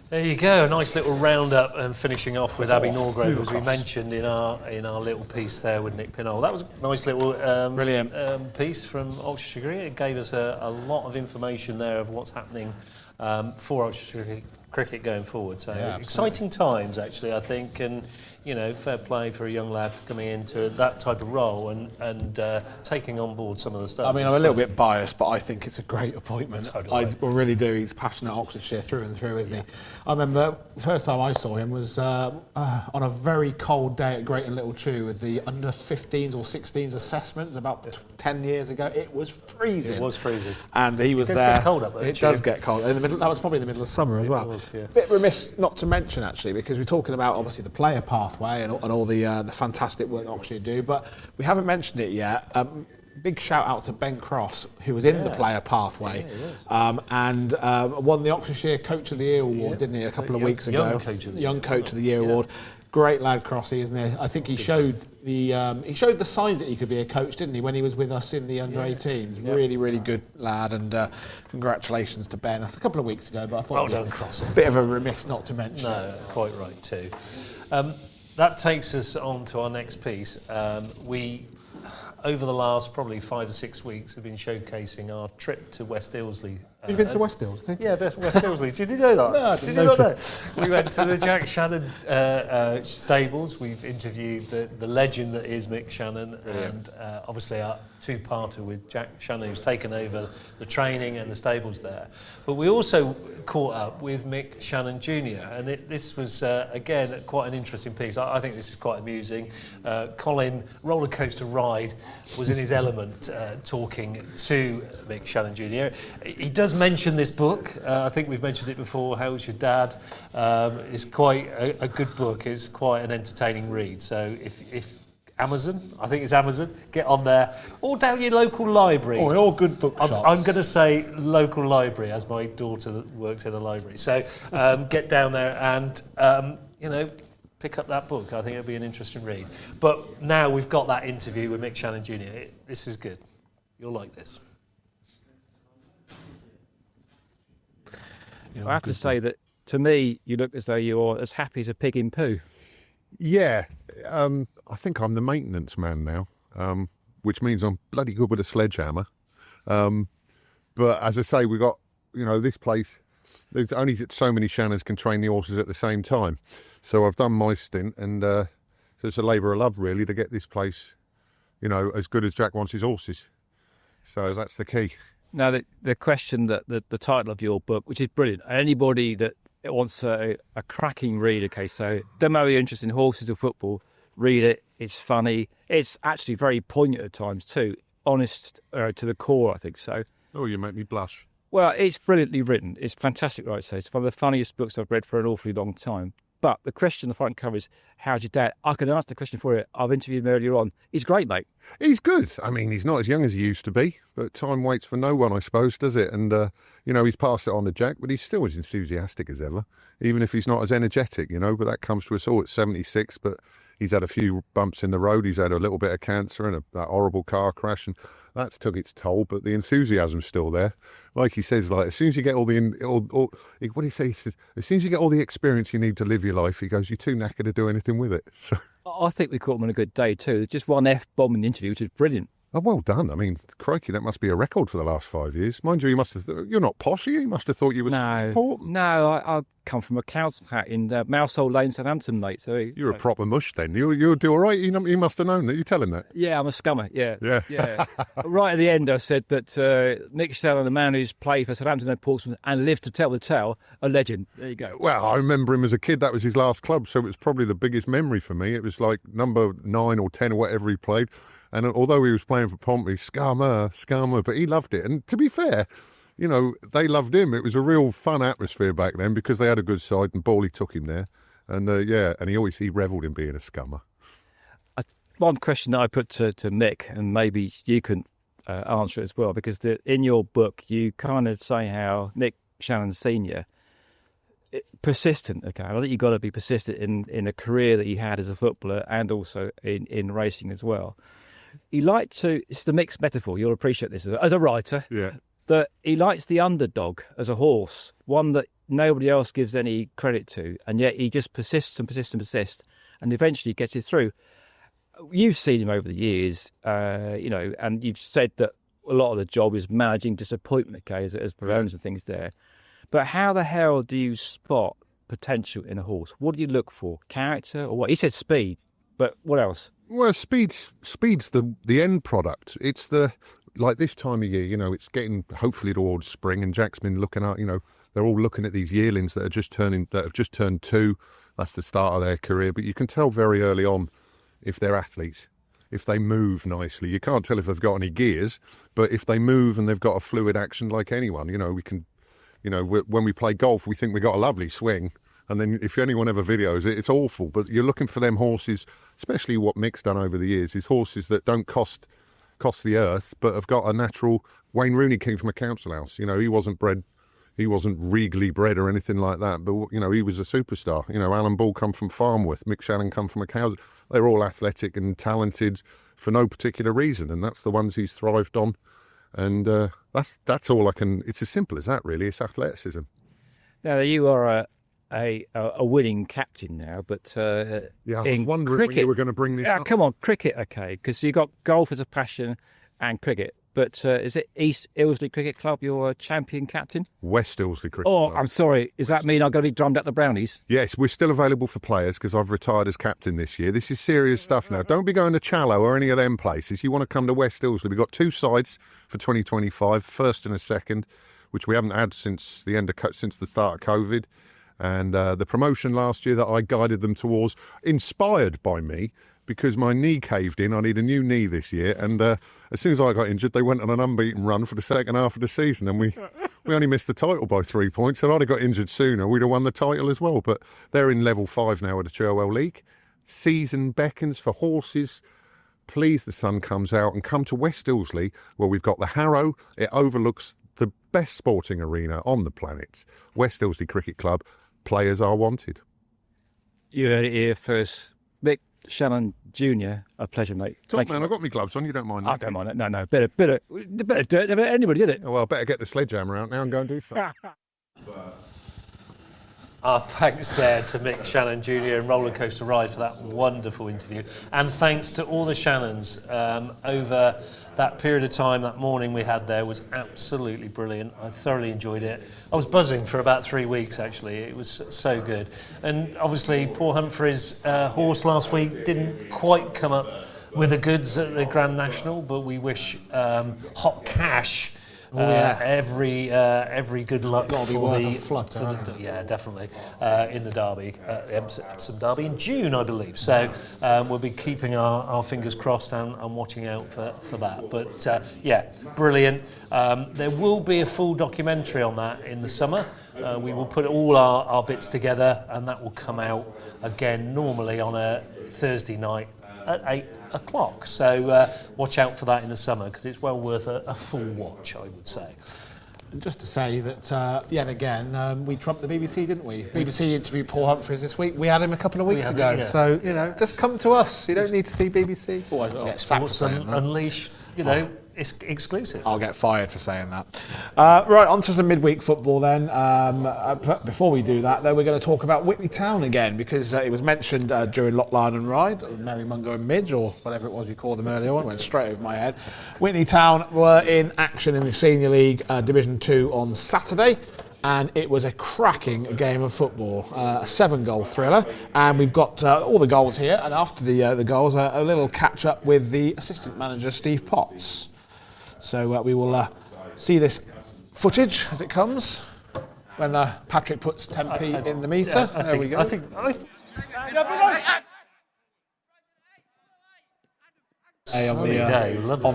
There you go, a nice little roundup and finishing off with Abby Norgrove, as we mentioned in our little piece there with Nick Pinhole. That was a nice little brilliant piece from Oxfordshire. It gave us a lot of information there of what's happening for Oxfordshire cricket going forward. So exciting times, actually, I think, and fair play for a young lad coming into that type of role and taking on board some of the stuff. I mean, I'm a little bit biased, but I think it's a great appointment. I really do. He's passionate Oxfordshire through and through, isn't he? I remember the first time I saw him was on a very cold day at Great and Little Chew with the under 15s or 16s assessments about 10 years ago. It was freezing. It was freezing. And he was there. It does get cold up there. It does get cold. In the middle, that was probably in the middle of summer as well. Was, yeah. Bit remiss not to mention, actually, because we're talking about obviously the player pathway and all the fantastic work that Oxfordshire do, but we haven't mentioned it yet. Big shout out to Ben Cross, who was in the player pathway and won the Oxfordshire Coach of the Year award, didn't he, a couple of weeks ago? Young Coach of the Year award. Great lad, Crossy, isn't he? I think he showed the signs that he could be a coach, didn't he, when he was with us in the under-18s. Really, really good lad, and congratulations to Ben. That's a couple of weeks ago, but I thought well done, Crossy. A bit of a remiss not to mention. No, quite right too. That takes us on to our next piece. We, over the last probably 5 or 6 weeks, have been showcasing our trip to West Ilsley. You've been to West Ilsley? Yeah, West Ilsley. Did you know that? No, I didn't know. Not know? We went to the Jack Shannon stables. We've interviewed the legend that is Mick Shannon, and obviously our two-parter with Jack Shannon, who's taken over the training and the stables there. But we also caught up with Mick Shannon Jr., and this was, again, quite an interesting piece. I think this is quite amusing. Colin, Rollercoaster Ride, was in his element talking to Mick Shannon Jr. He does mention this book. I think we've mentioned it before, How's Your Dad? It's quite a good book. It's quite an entertaining read. So if Amazon, I think it's Amazon, get on there, or down your local library. Or all good bookshops. I'm going to say local library, as my daughter works in a library. So get down there and, pick up that book. I think it'll be an interesting read. But now we've got that interview with Mick Shannon Jr. This is good. You'll like this. I have to say that, to me, you look as though you're as happy as a pig in poo. Yeah, I think I'm the maintenance man now, which means I'm bloody good with a sledgehammer. But as I say, we got, this place, there's only so many Shannons can train the horses at the same time. So I've done my stint, and so it's a labour of love, really, to get this place, as good as Jack wants his horses. So that's the key. Now, the question that the title of your book, which is brilliant, anybody that wants a cracking read, okay, so don't matter if you're interested in horses or football, read it. It's funny. It's actually very poignant at times too. Honest to the core, I think so. Oh, you make me blush. Well, it's brilliantly written. It's fantastic, right? So it's one of the funniest books I've read for an awfully long time. But the question on the front cover is, how's your dad? I can answer the question for you. I've interviewed him earlier on. He's great, mate. He's good. I mean, he's not as young as he used to be, but time waits for no one, I suppose, does it? And, he's passed it on to Jack, but he's still as enthusiastic as ever, even if he's not as energetic, but that comes to us all at 76, but he's had a few bumps in the road. He's had a little bit of cancer and that horrible car crash, and that's took its toll, but the enthusiasm's still there. Like he says, as soon as you get what do you say? He says, as soon as you get all the experience you need to live your life, he goes, you're too knackered to do anything with it. So I think we caught him on a good day too. Just one F-bomb in the interview, which is brilliant. Oh, well done. I mean, crikey, that must be a record for the last 5 years. Mind you, you're not posh, are you? You must have thought you were important. No, I come from a council hat in Mousehole Lane, Southampton, mate. So you're a proper mush then. You'll do all right. You must have known that. You tell him that. Yeah, I'm a scummer. Yeah. Right at the end, I said that Nick Shell, the man who's played for Southampton and Portsmouth and lived to tell the tale, a legend. There you go. Well, I remember him as a kid. That was his last club, so it was probably the biggest memory for me. It was like number 9 or 10 or whatever he played. And although he was playing for Pompey, scummer, but he loved it. And to be fair, you know, they loved him. It was a real fun atmosphere back then because they had a good side and Bawley took him there. And and he revelled in being a scummer. One question that I put to Mick, and maybe you can answer it as well, because in your book you kind of say how Mick Shannon Sr., persistent, okay? I think you've got to be persistent in a career that he had as a footballer and also in racing as well. He liked to, it's the mixed metaphor, you'll appreciate this as a writer, that he likes the underdog as a horse, one that nobody else gives any credit to, and yet he just persists and persists and persists, and eventually gets it through. You've seen him over the years, and you've said that a lot of the job is managing disappointment, okay, as per owners and things there. But how the hell do you spot potential in a horse? What do you look for? Character or what? He said speed, but what else? Well, speed's the end product. It's like this time of year, you know, it's getting hopefully towards spring, and Jack's been looking at, you know, they're all looking at these yearlings that have just turned 2. That's the start of their career. But you can tell very early on if they're athletes, if they move nicely. You can't tell if they've got any gears, but if they move and they've got a fluid action like anyone, you know, we can, you know, when we play golf, we think we got a lovely swing. And then if anyone ever videos it, it's awful. But you're looking for them horses, especially what Mick's done over the years, is horses that don't cost the earth, but have got a natural. Wayne Rooney came from a council house. You know, he wasn't regally bred or anything like that. But, you know, he was a superstar. You know, Alan Ball come from Farmworth. Mick Shannon come from a cow. They're all athletic and talented for no particular reason. And that's the ones he's thrived on. And that's all I can. It's as simple as that, really. It's athleticism. Now, you are a winning captain now, but I was in wondering cricket, when you were going to bring this up. Come on, cricket, okay, because you got golf as a passion and cricket. But is it East Ilsley Cricket Club you're champion captain? West Ilsley Cricket Club. Club. I'm sorry. Does that mean I'm going to be drummed at the Brownies? Yes, we're still available for players because I've retired as captain this year. This is serious stuff now. Don't be going to Challow or any of them places. You want to come to West Ilsley. We've got 2 sides for 2025, first and a second, which we haven't had since the start of COVID. And the promotion last year that I guided them towards, inspired by me, because my knee caved in. I need a new knee this year. And as soon as I got injured, they went on an unbeaten run for the second half of the season. And we only missed the title by 3 points. And I'd have got injured sooner, we'd have won the title as well. But they're in level 5 now of the Cherwell League. Season beckons for horses. Please, the sun comes out, and come to West Ilsley, where we've got the Harrow. It overlooks the best sporting arena on the planet. West Ilsley Cricket Club. Players are wanted. You heard it here first. Mick Shannon Jr., a pleasure, mate. Top man, I've got my gloves on, you don't mind that? I don't mind it. No. Better do it than anybody did it. Oh, well, I better get the sledgehammer out now and go and do something. Our thanks there to Mick Shannon Jr. and Roller Coaster Ride for that wonderful interview. And thanks to all the Shannons over that period of time. That morning we had there was absolutely brilliant. I thoroughly enjoyed it. I was buzzing for about 3 weeks, actually. It was so good. And obviously, Paul Humphrey's horse last week didn't quite come up with the goods at the Grand National, but we wish Hot Cash every good luck for the yeah, definitely in the Derby, Epsom Derby in June, I believe. So we'll be keeping our fingers crossed and watching out for that. But yeah, brilliant. There will be a full documentary on that in the summer. We will put all our bits together, and that will come out again normally on a Thursday night at 8 o'clock. So watch out for that in the summer, because it's well worth a full watch, I would say. And just to say that, yet again, we trumped the BBC, didn't we? BBC interviewed Paul Humphreys this week. We had him a couple of weeks ago. Yeah. So, you know, just come to us. You don't need to see BBC. Sports Unleashed, you know, It's exclusive. I'll get fired for saying that. Right, on to some midweek football then. Before we do that, though, we're going to talk about Whitney Town again, because it was mentioned during Lyon Ryde, Mary Mungo and Midge, or whatever it was we called them earlier on, went straight over my head. Whitney Town were in action in the Senior League Division 2 on Saturday, and it was a cracking game of football, a 7-goal thriller, and we've got all the goals here, and after the goals, a little catch-up with the assistant manager, Steve Potts. So we will see this footage as it comes when Patrick puts 10p in the meter. Yeah, there we go. On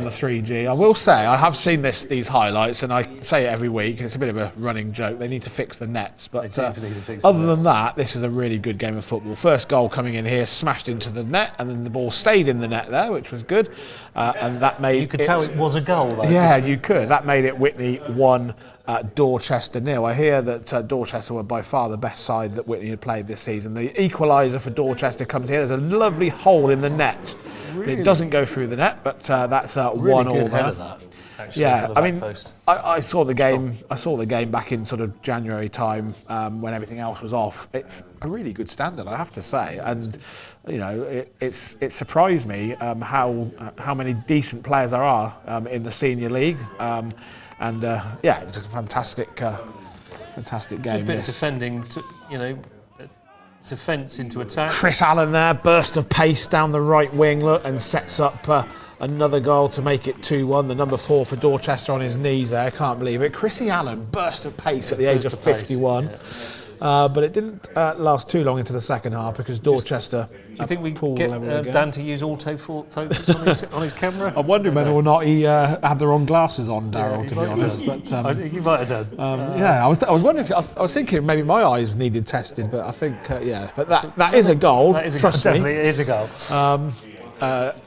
the 3G. I will say, I have seen these highlights, and I say it every week. It's a bit of a running joke. They need to fix the nets, but other than that, this was a really good game of football. First goal coming in here, smashed into the net, and then the ball stayed in the net there, which was good. And that made you could tell it was a goal, though. Yeah, you could. That made it Whitney 1, Dorchester 0. I hear that Dorchester were by far the best side that Whitney had played this season. The equaliser for Dorchester comes here. There's a lovely hole in the net. Really? It doesn't go through the net, but that's really 1-1 there. That, actually, yeah, I mean, I saw the game. I saw the game back in sort of January time when everything else was off. It's a really good standard, I have to say, and you know, it surprised me how many decent players there are in the Senior League, and yeah, it was a fantastic game. A bit of defending, defence into attack. Chris Allen there, burst of pace down the right wing, look, and sets up another goal to make it 2-1. The number 4 for Dorchester on his knees there, can't believe it. Chrissy Allen, burst of pace at the age of 51. But it didn't last too long into the second half because Dorchester. Do you think we get Dan to use autofocus on his camera? I'm wondering whether or not he had the wrong glasses on, Darryl, to be honest. But I think he might have done. Yeah, I was wondering. I was thinking maybe my eyes needed tested, but I think yeah. But that is a goal. That is trust me. Definitely it is a goal.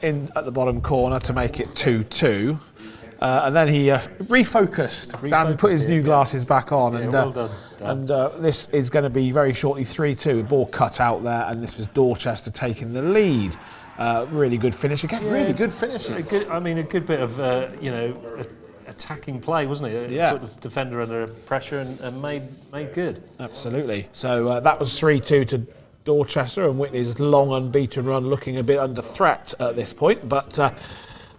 In at the bottom corner to make it 2-2. And then he refocused. Dan put his new glasses back on, and well done, and this is going to be very shortly 3-2. Ball cut out there, and this was Dorchester taking the lead. Really good finish again. Yeah. Really good finishes. A good bit of attacking play, wasn't it? Yeah. Put the defender under pressure and made good. Absolutely. So that was 3-2 to Dorchester, and Whitney's long unbeaten run looking a bit under threat at this point, but.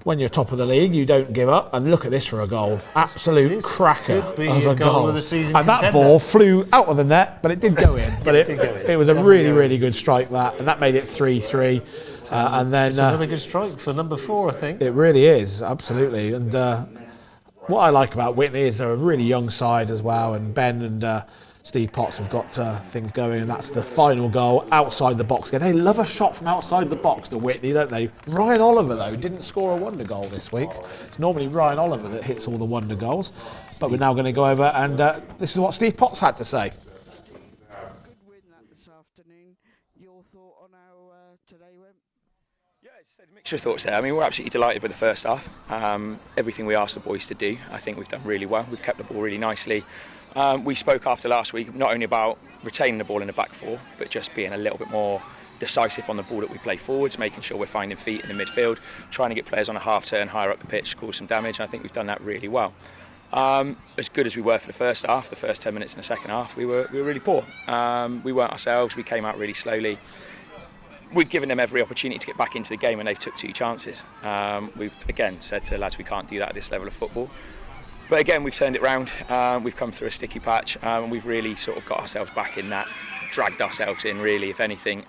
When you're top of the league, you don't give up. And look at this for a goal. Absolute cracker. Could be a goal of the season and contender. That ball flew out of the net, but it did go in. But it was a really good strike, and that made it 3-3. And then it's another good strike for number 4, I think. It really is, absolutely. And what I like about Whitney is they're a really young side as well. And Ben and Steve Potts have got things going, and that's the final goal outside the box again. They love a shot from outside the box to Whitney, don't they? Ryan Oliver, though, didn't score a wonder goal this week. It's normally Ryan Oliver that hits all the wonder goals. But we're now going to go over, and this is what Steve Potts had to say. Good win this afternoon. Your thought on how today went? Yeah, just a mixture of thoughts there. I mean, we're absolutely delighted with the first half. Everything we asked the boys to do, I think we've done really well. We've kept the ball really nicely. We spoke after last week not only about retaining the ball in the back 4, but just being a little bit more decisive on the ball that we play forwards, making sure we're finding feet in the midfield, trying to get players on a half turn higher up the pitch, cause some damage, and I think we've done that really well. As good as we were for the first half, the first 10 minutes in the second half, we were really poor. We weren't ourselves, we came out really slowly. We've given them every opportunity to get back into the game, and they've took 2 chances. We've again said to the lads we can't do that at this level of football. But again, we've turned it round, we've come through a sticky patch, and we've really sort of got ourselves back in that, dragged ourselves in really, if anything,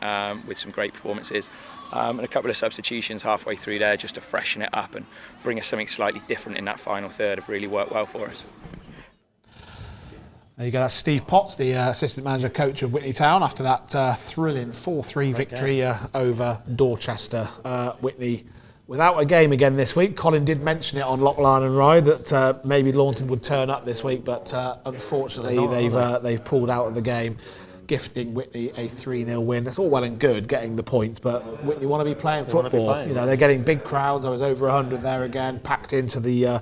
with some great performances. And a couple of substitutions halfway through there just to freshen it up and bring us something slightly different in that final third have really worked well for us. There you go, that's Steve Potts, the assistant manager coach of Whitney Town, after that thrilling 4-3 victory over Dorchester. Whitney without a game again this week. Colin did mention it on Lyon Ryde that maybe Launton would turn up this week, but unfortunately they've pulled out of the game, gifting Whitney a 3-0 win. It's all well and good getting the points, but Whitney want to be playing football. You know, they're getting big crowds. I was over 100 there again, packed into the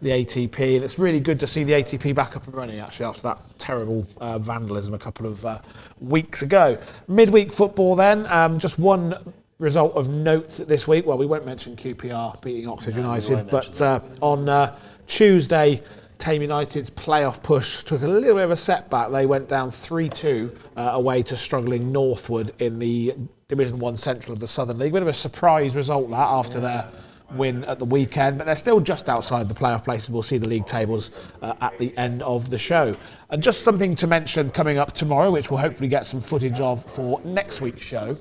ATP, and it's really good to see the ATP back up and running actually after that terrible vandalism a couple of weeks ago. Midweek football then, just one result of note this week, well, we won't mention QPR beating Oxford United, but on Tuesday, Tame United's playoff push took a little bit of a setback. They went down 3-2 away to struggling Northwood in the Division 1 Central of the Southern League. Bit of a surprise result that after their win at the weekend, but they're still just outside the playoff places. We'll see the league tables at the end of the show. And just something to mention coming up tomorrow, which we'll hopefully get some footage of for next week's show.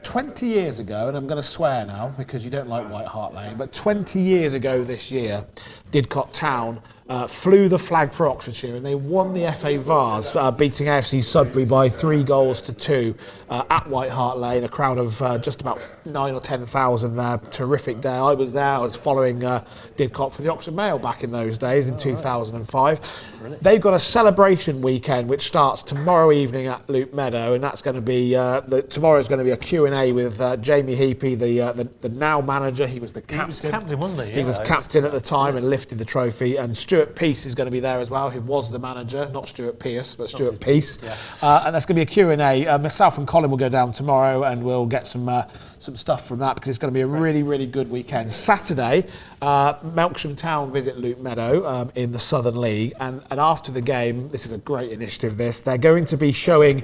20 years ago, and I'm going to swear now because you don't like White Hart Lane, but 20 years ago this year, Didcot Town flew the flag for Oxfordshire and they won the FA Vars, beating AFC Sudbury by 3-2 at White Hart Lane. A crowd of just about 9,000 or 10,000 there. Terrific day. I was there. I was following Didcot for the Oxford Mail back in those days in 2005. Right. They've got a celebration weekend which starts tomorrow evening at Loop Meadow, and that's going to be tomorrow's going to be a Q&A with Jamie Heapy, the now manager. He was the captain. He was captain, wasn't he? He was captain at the time and lifted the trophy. And Stuart Peace is going to be there as well, who was the manager, not Stuart Pearce, but Stuart Peace. Yeah. And that's going to be a Q&A. Myself and Colin will go down tomorrow and we'll get some stuff from that because it's going to be a really, really good weekend. Saturday, Melksham Town visit Loop Meadow in the Southern League, and after the game, this is a great initiative, they're going to be showing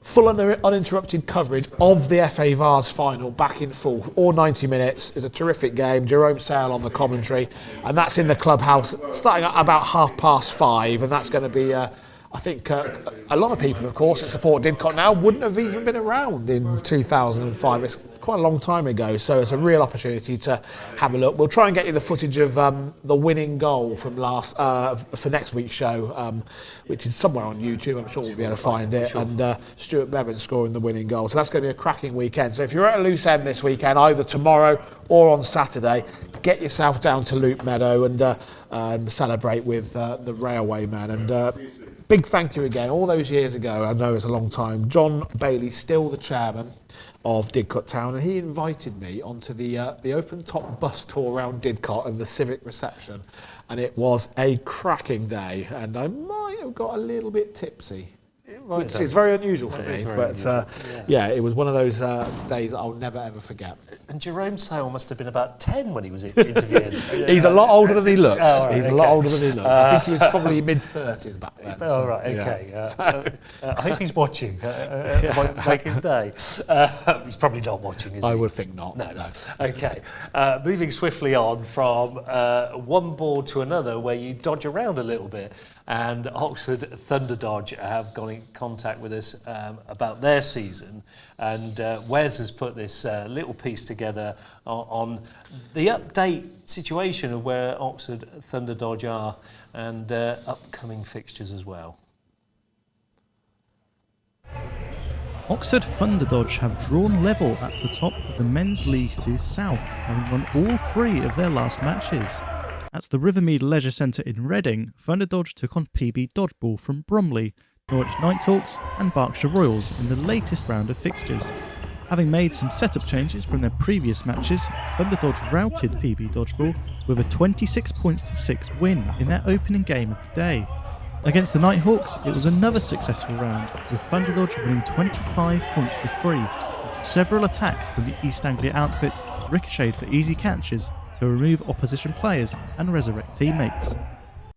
full uninterrupted coverage of the FA Vars final back in full, all 90 minutes. It's a terrific game. Jerome Sale on the commentary, and that's in the clubhouse starting at about 5:30, and that's going to be I think a lot of people, of course, that support Didcot now wouldn't have even been around in 2005. It's quite a long time ago, so it's a real opportunity to have a look. We'll try and get you the footage of the winning goal from for next week's show, which is somewhere on YouTube. I'm sure we'll be able to find it. And Stuart Bevan scoring the winning goal. So that's going to be a cracking weekend. So if you're at a loose end this weekend, either tomorrow or on Saturday, get yourself down to Loop Meadow and celebrate with the Railwaymen. And big thank you again. All those years ago, I know it's a long time, John Bailey, still the chairman of Didcot Town, and he invited me onto the open top bus tour around Didcot and the civic reception, and it was a cracking day, and I might have got a little bit tipsy. It's very unusual for me, but yeah, it was one of those days I'll never ever forget. And Jerome Sale must have been about 10 when he was interviewing. He's a lot older than he looks. Oh, right, He's a lot older than he looks. I think he was probably mid-30s back then. Oh, right, okay. I hope he's watching. Might make his day. He's probably not watching, is he? I would think not. No. Okay. Moving swiftly on from one board to another where you dodge around a little bit. And Oxford Thunder Dodge have gone in contact with us about their season, and Wes has put this little piece together on the update situation of where Oxford Thunder Dodge are and upcoming fixtures as well. Oxford Thunder Dodge have drawn level at the top of the Men's League 2 South, having won all 3 of their last matches. At the Rivermead Leisure Centre in Reading, Thunder Dodge took on PB Dodgeball from Bromley, Norwich Nighthawks and Berkshire Royals in the latest round of fixtures. Having made some setup changes from their previous matches, Thunder Dodge routed PB Dodgeball with a 26-6 win in their opening game of the day. Against the Nighthawks, it was another successful round, with Thunder Dodge winning 25-3, with several attacks from the East Anglia outfit ricocheted for easy catches to remove opposition players and resurrect teammates.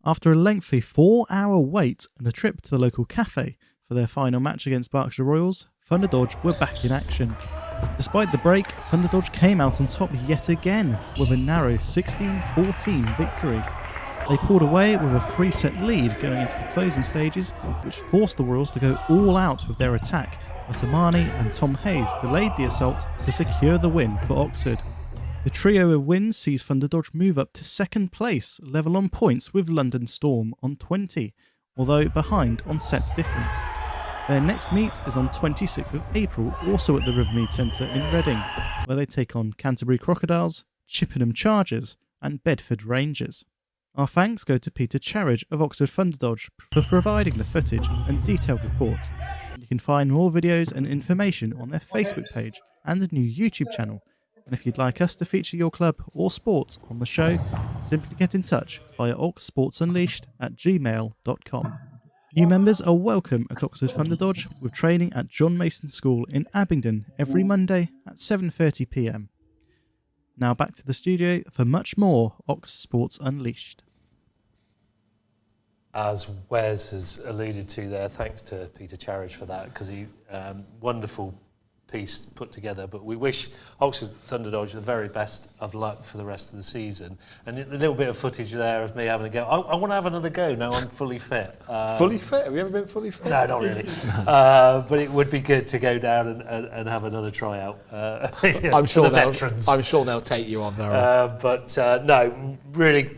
After a lengthy 4-hour wait and a trip to the local cafe for their final match against Berkshire Royals, Thunder Dodge were back in action. Despite the break, Thunder Dodge came out on top yet again with a narrow 16-14 victory. They pulled away with a 3-set lead going into the closing stages, which forced the Royals to go all out with their attack, but Amani and Tom Hayes delayed the assault to secure the win for Oxford. The trio of wins sees Thunder Dodge move up to second place, level on points with London Storm on 20, although behind on sets difference. Their next meet is on 26th of April, also at the Rivermead Centre in Reading, where they take on Canterbury Crocodiles, Chippenham Chargers and Bedford Rangers. Our thanks go to Peter Charridge of Oxford Thunder Dodge for providing the footage and detailed report. And you can find more videos and information on their Facebook page and the new YouTube channel. And if you'd like us to feature your club or sport on the show, simply get in touch via oxsportsunleashed@gmail.com. New members are welcome at Oxford Thunderdodge with training at John Mason School in Abingdon every Monday at 7:30 p.m. Now back to the studio for much more Ox Sports Unleashed. As Wes has alluded to there, thanks to Peter Charridge for that, because he wonderful piece put together. But we wish Oxford Thunderdodge the very best of luck for the rest of the season. And a little bit of footage there of me having a go. I want to have another go now I'm fully fit. Fully fit? Have you ever been fully fit? No, not really. But it would be good to go down and have another tryout. I'm sure for the veterans. I'm sure they'll take you on there. No, really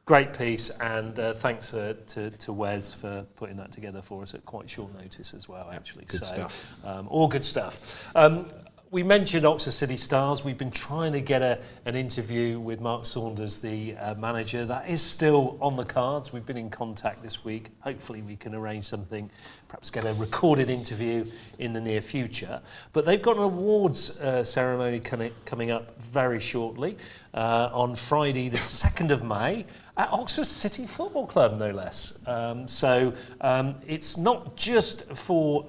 great piece, and thanks to Wes for putting that together for us at quite short notice as well, actually. Good stuff. All good stuff. We mentioned Oxford City Stars. We've been trying to get an interview with Mark Saunders, the manager. That is still on the cards. We've been in contact this week. Hopefully we can arrange something, perhaps get a recorded interview in the near future. But they've got an awards ceremony coming up very shortly on Friday the 2nd of May. At Oxford City Football Club, no less. It's not just for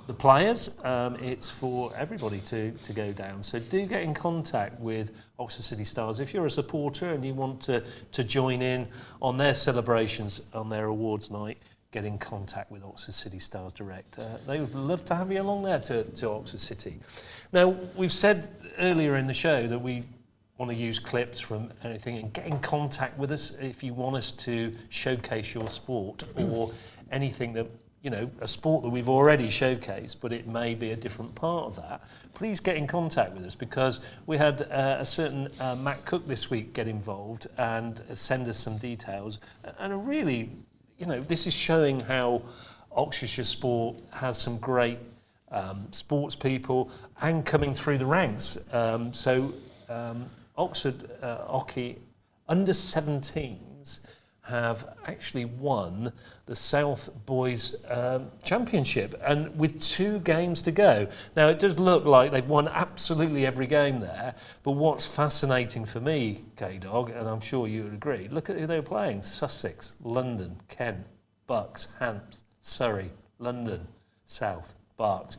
the players, it's for everybody to go down. So do get in contact with Oxford City Stars. If you're a supporter and you want to join in on their celebrations, on their awards night, get in contact with Oxford City Stars Direct. They would love to have you along there to Oxford City. Now, we've said earlier in the show that we want to use clips from anything, and get in contact with us if you want us to showcase your sport or anything that, you know, a sport that we've already showcased, but it may be a different part of that. Please get in contact with us, because we had a certain Matt Cook this week get involved and send us some details. And really, you know, this is showing how Oxfordshire sport has some great sports people and coming through the ranks. Oxford Hockey under 17s have actually won the South Boys Championship, and with 2 games to go. Now, it does look like they've won absolutely every game there, but what's fascinating for me, KDog, and I'm sure you would agree, look at who they were playing. Sussex, London, Kent, Bucks, Hants, Surrey, London, South, Berks.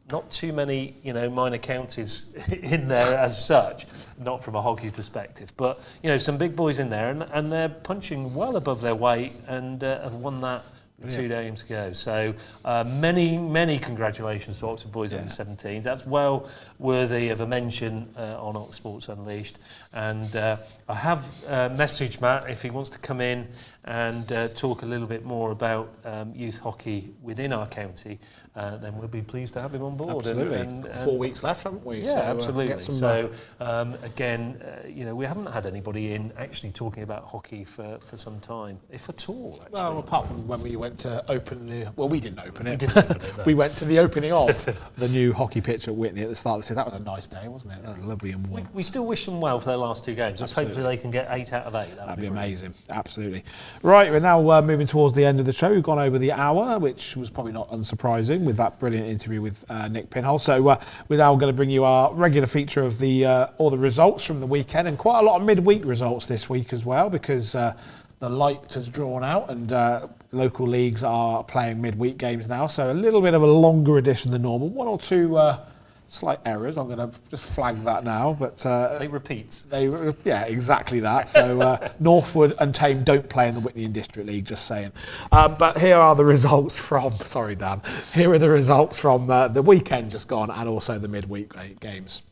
Not too many, you know, minor counties in there as such, not from a hockey perspective, but, you know, some big boys in there, and they're punching well above their weight and have won that with 2 games to go. So many congratulations to Oxford Boys under 17s. That's well worthy of a mention on Ox Sports Unleashed. And I have messaged Matt if he wants to come in and talk a little bit more about youth hockey within our county. Then we'll be pleased to have him on board. Absolutely. And 4 weeks left, haven't we? Yeah, absolutely. So, again, you know, we haven't had anybody in actually talking about hockey for some time, if at all, actually. well, apart from when we went to open we didn't open it. We didn't open it, no. We went to the opening of the new hockey pitch at Whitney at the start of the season. That was a nice day, wasn't it? That was lovely and warm. We still wish them well for their last 2 games. Let's hopefully they can get 8 out of 8. That'd be amazing. Absolutely. Right, we're now moving towards the end of the show. We've gone over the hour, which was probably not unsurprising with that brilliant interview with Nick Pinhole. So we're now going to bring you our regular feature of all the results from the weekend, and quite a lot of midweek results this week as well, because the light has drawn out and local leagues are playing midweek games now. So a little bit of a longer edition than normal. 1 or 2 slight errors. I'm going to just flag that now, but they repeat. Yeah, exactly that. So Northwood and Tame don't play in the Whitney and District League. Just saying. But here are the results from. Sorry, Dan. Here are the results from the weekend just gone, and also the midweek games.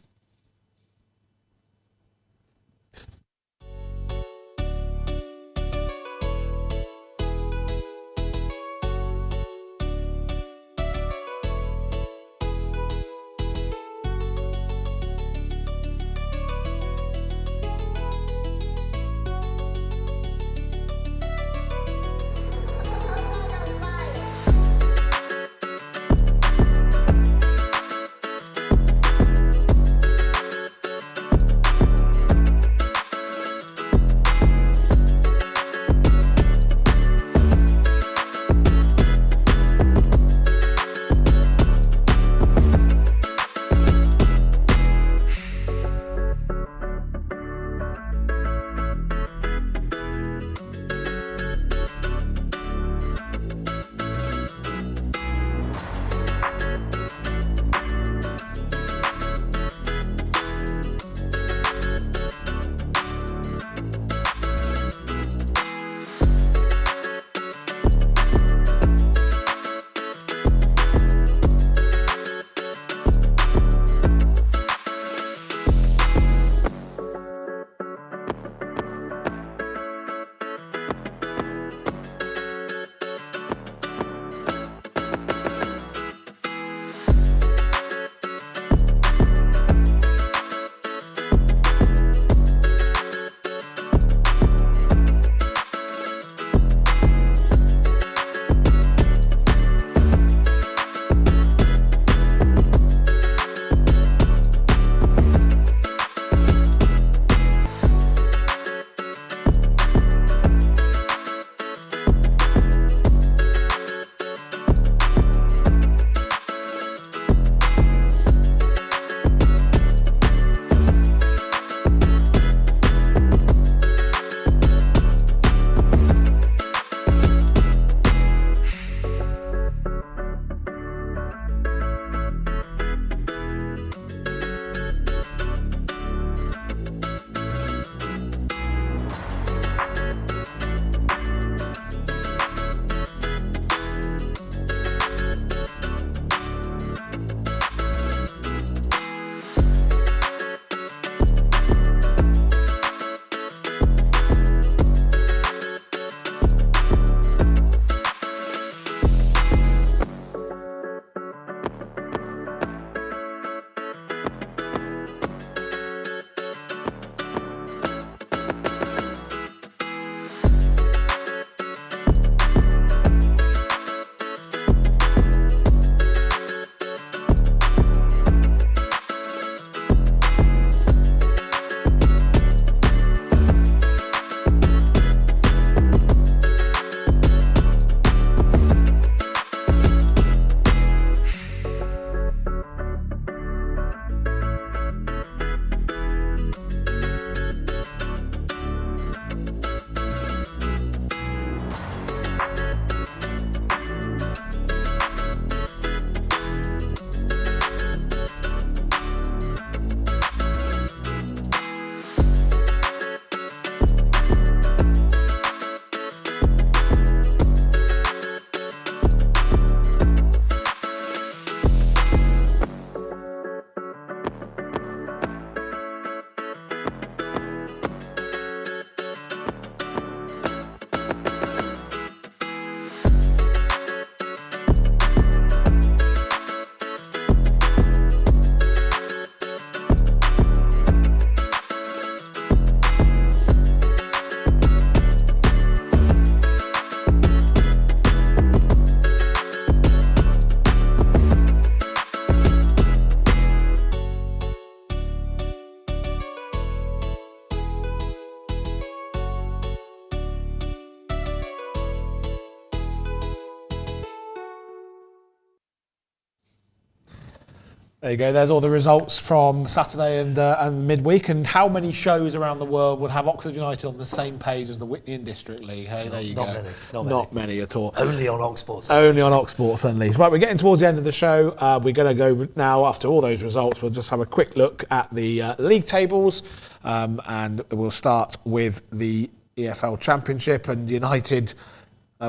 There you go. There's all the results from Saturday and midweek. And how many shows around the world would have Oxford United on the same page as the Whitney and District League? Hey, there you go. Not many at all. Only on Oxsports. Only on Oxsports Unleashed. Right, we're getting towards the end of the show. We're going to go now, after all those results, we'll just have a quick look at the league tables. And we'll start with the EFL Championship. And United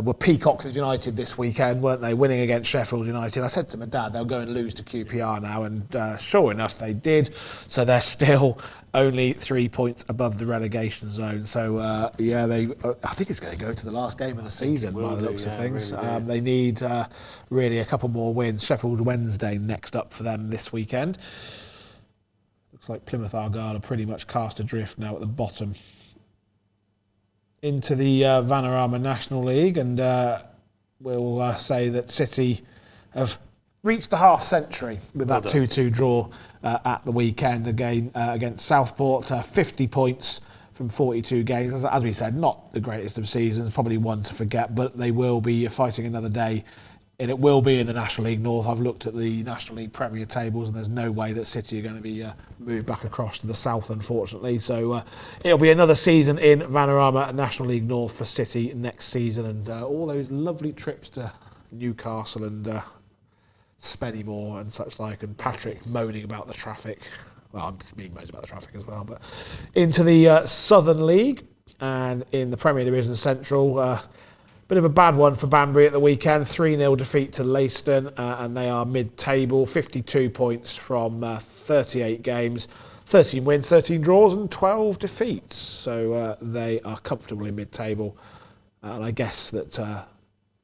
were peak Oxford United this weekend, weren't they? Winning against Sheffield United. I said to my dad, they'll go and lose to QPR now, and sure enough, they did. So they're still only 3 points above the relegation zone. So I think it's going to go to the last game of the season by the looks of things. Really they need really a couple more wins. Sheffield Wednesday next up for them this weekend. Looks like Plymouth Argyle are pretty much cast adrift now at the bottom. Into the Vanarama National League, and we'll say that City have reached the half century with that 2-2 draw at the weekend again against Southport. 50 points from 42 games. As we said, not the greatest of seasons, probably one to forget, but they will be fighting another day, and it will be in the National League North. I've looked at the National League Premier tables, and there's no way that City are going to be moved back across to the south, unfortunately. So it'll be another season in Vanarama National League North for City next season, and all those lovely trips to Newcastle and Spennymoor and such like, and Patrick moaning about the traffic. Well, I'm being moans about the traffic as well. But into the Southern League, and in the Premier Division Central, bit of a bad one for Banbury at the weekend. 3-0 defeat to Leiston, and they are mid-table, 52 points from 38 games, 13 wins, 13 draws and 12 defeats. So they are comfortably mid-table. And I guess that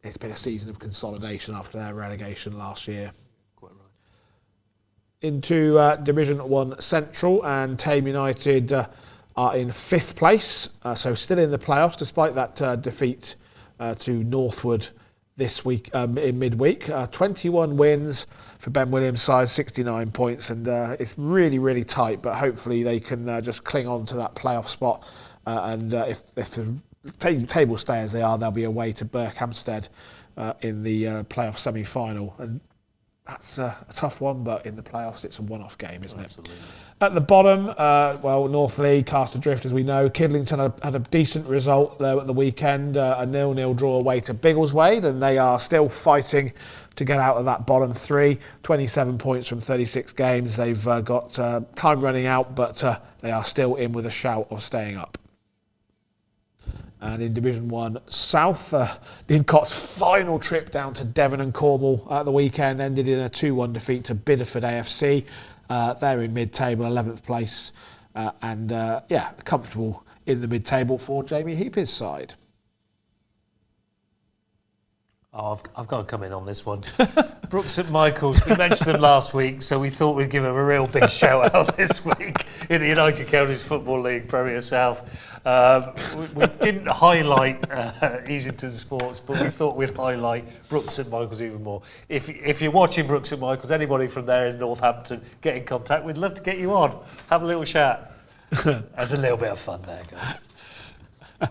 it's been a season of consolidation after their relegation last year. Quite right. Into Division 1 Central, and Tame United are in 5th place, so still in the playoffs despite that defeat to Northwood this week in midweek. 21 wins for Ben Williams' side, 69 points, and it's really, really tight, but hopefully they can just cling on to that playoff spot, and if the table stay as they are, they'll be away to Berkhamsted in the playoff semi-final, and that's a tough one, but in the playoffs it's a one-off game, isn't it? Absolutely. At the bottom, North League cast adrift, as we know. Kidlington had a decent result there at the weekend, a 0-0 draw away to Biggleswade, and they are still fighting to get out of that bottom three. 27 points from 36 games. They've got time running out, but they are still in with a shout of staying up. And in Division 1 South, Didcot's final trip down to Devon and Cornwall at the weekend ended in a 2-1 defeat to Bideford AFC. They're in mid-table, 11th place, and comfortable in the mid-table for Jamie Heap's side. Oh, I've got to come in on this one. Brooks St Michael's, we mentioned them last week, so we thought we'd give them a real big shout out this week in the United Counties Football League Premier South. We didn't highlight Easington Sports, but we thought we'd highlight Brooks St Michael's even more. If you're watching Brooks St Michael's, anybody from there in Northampton, get in contact. We'd love to get you on. Have a little chat. There's a little bit of fun there, guys.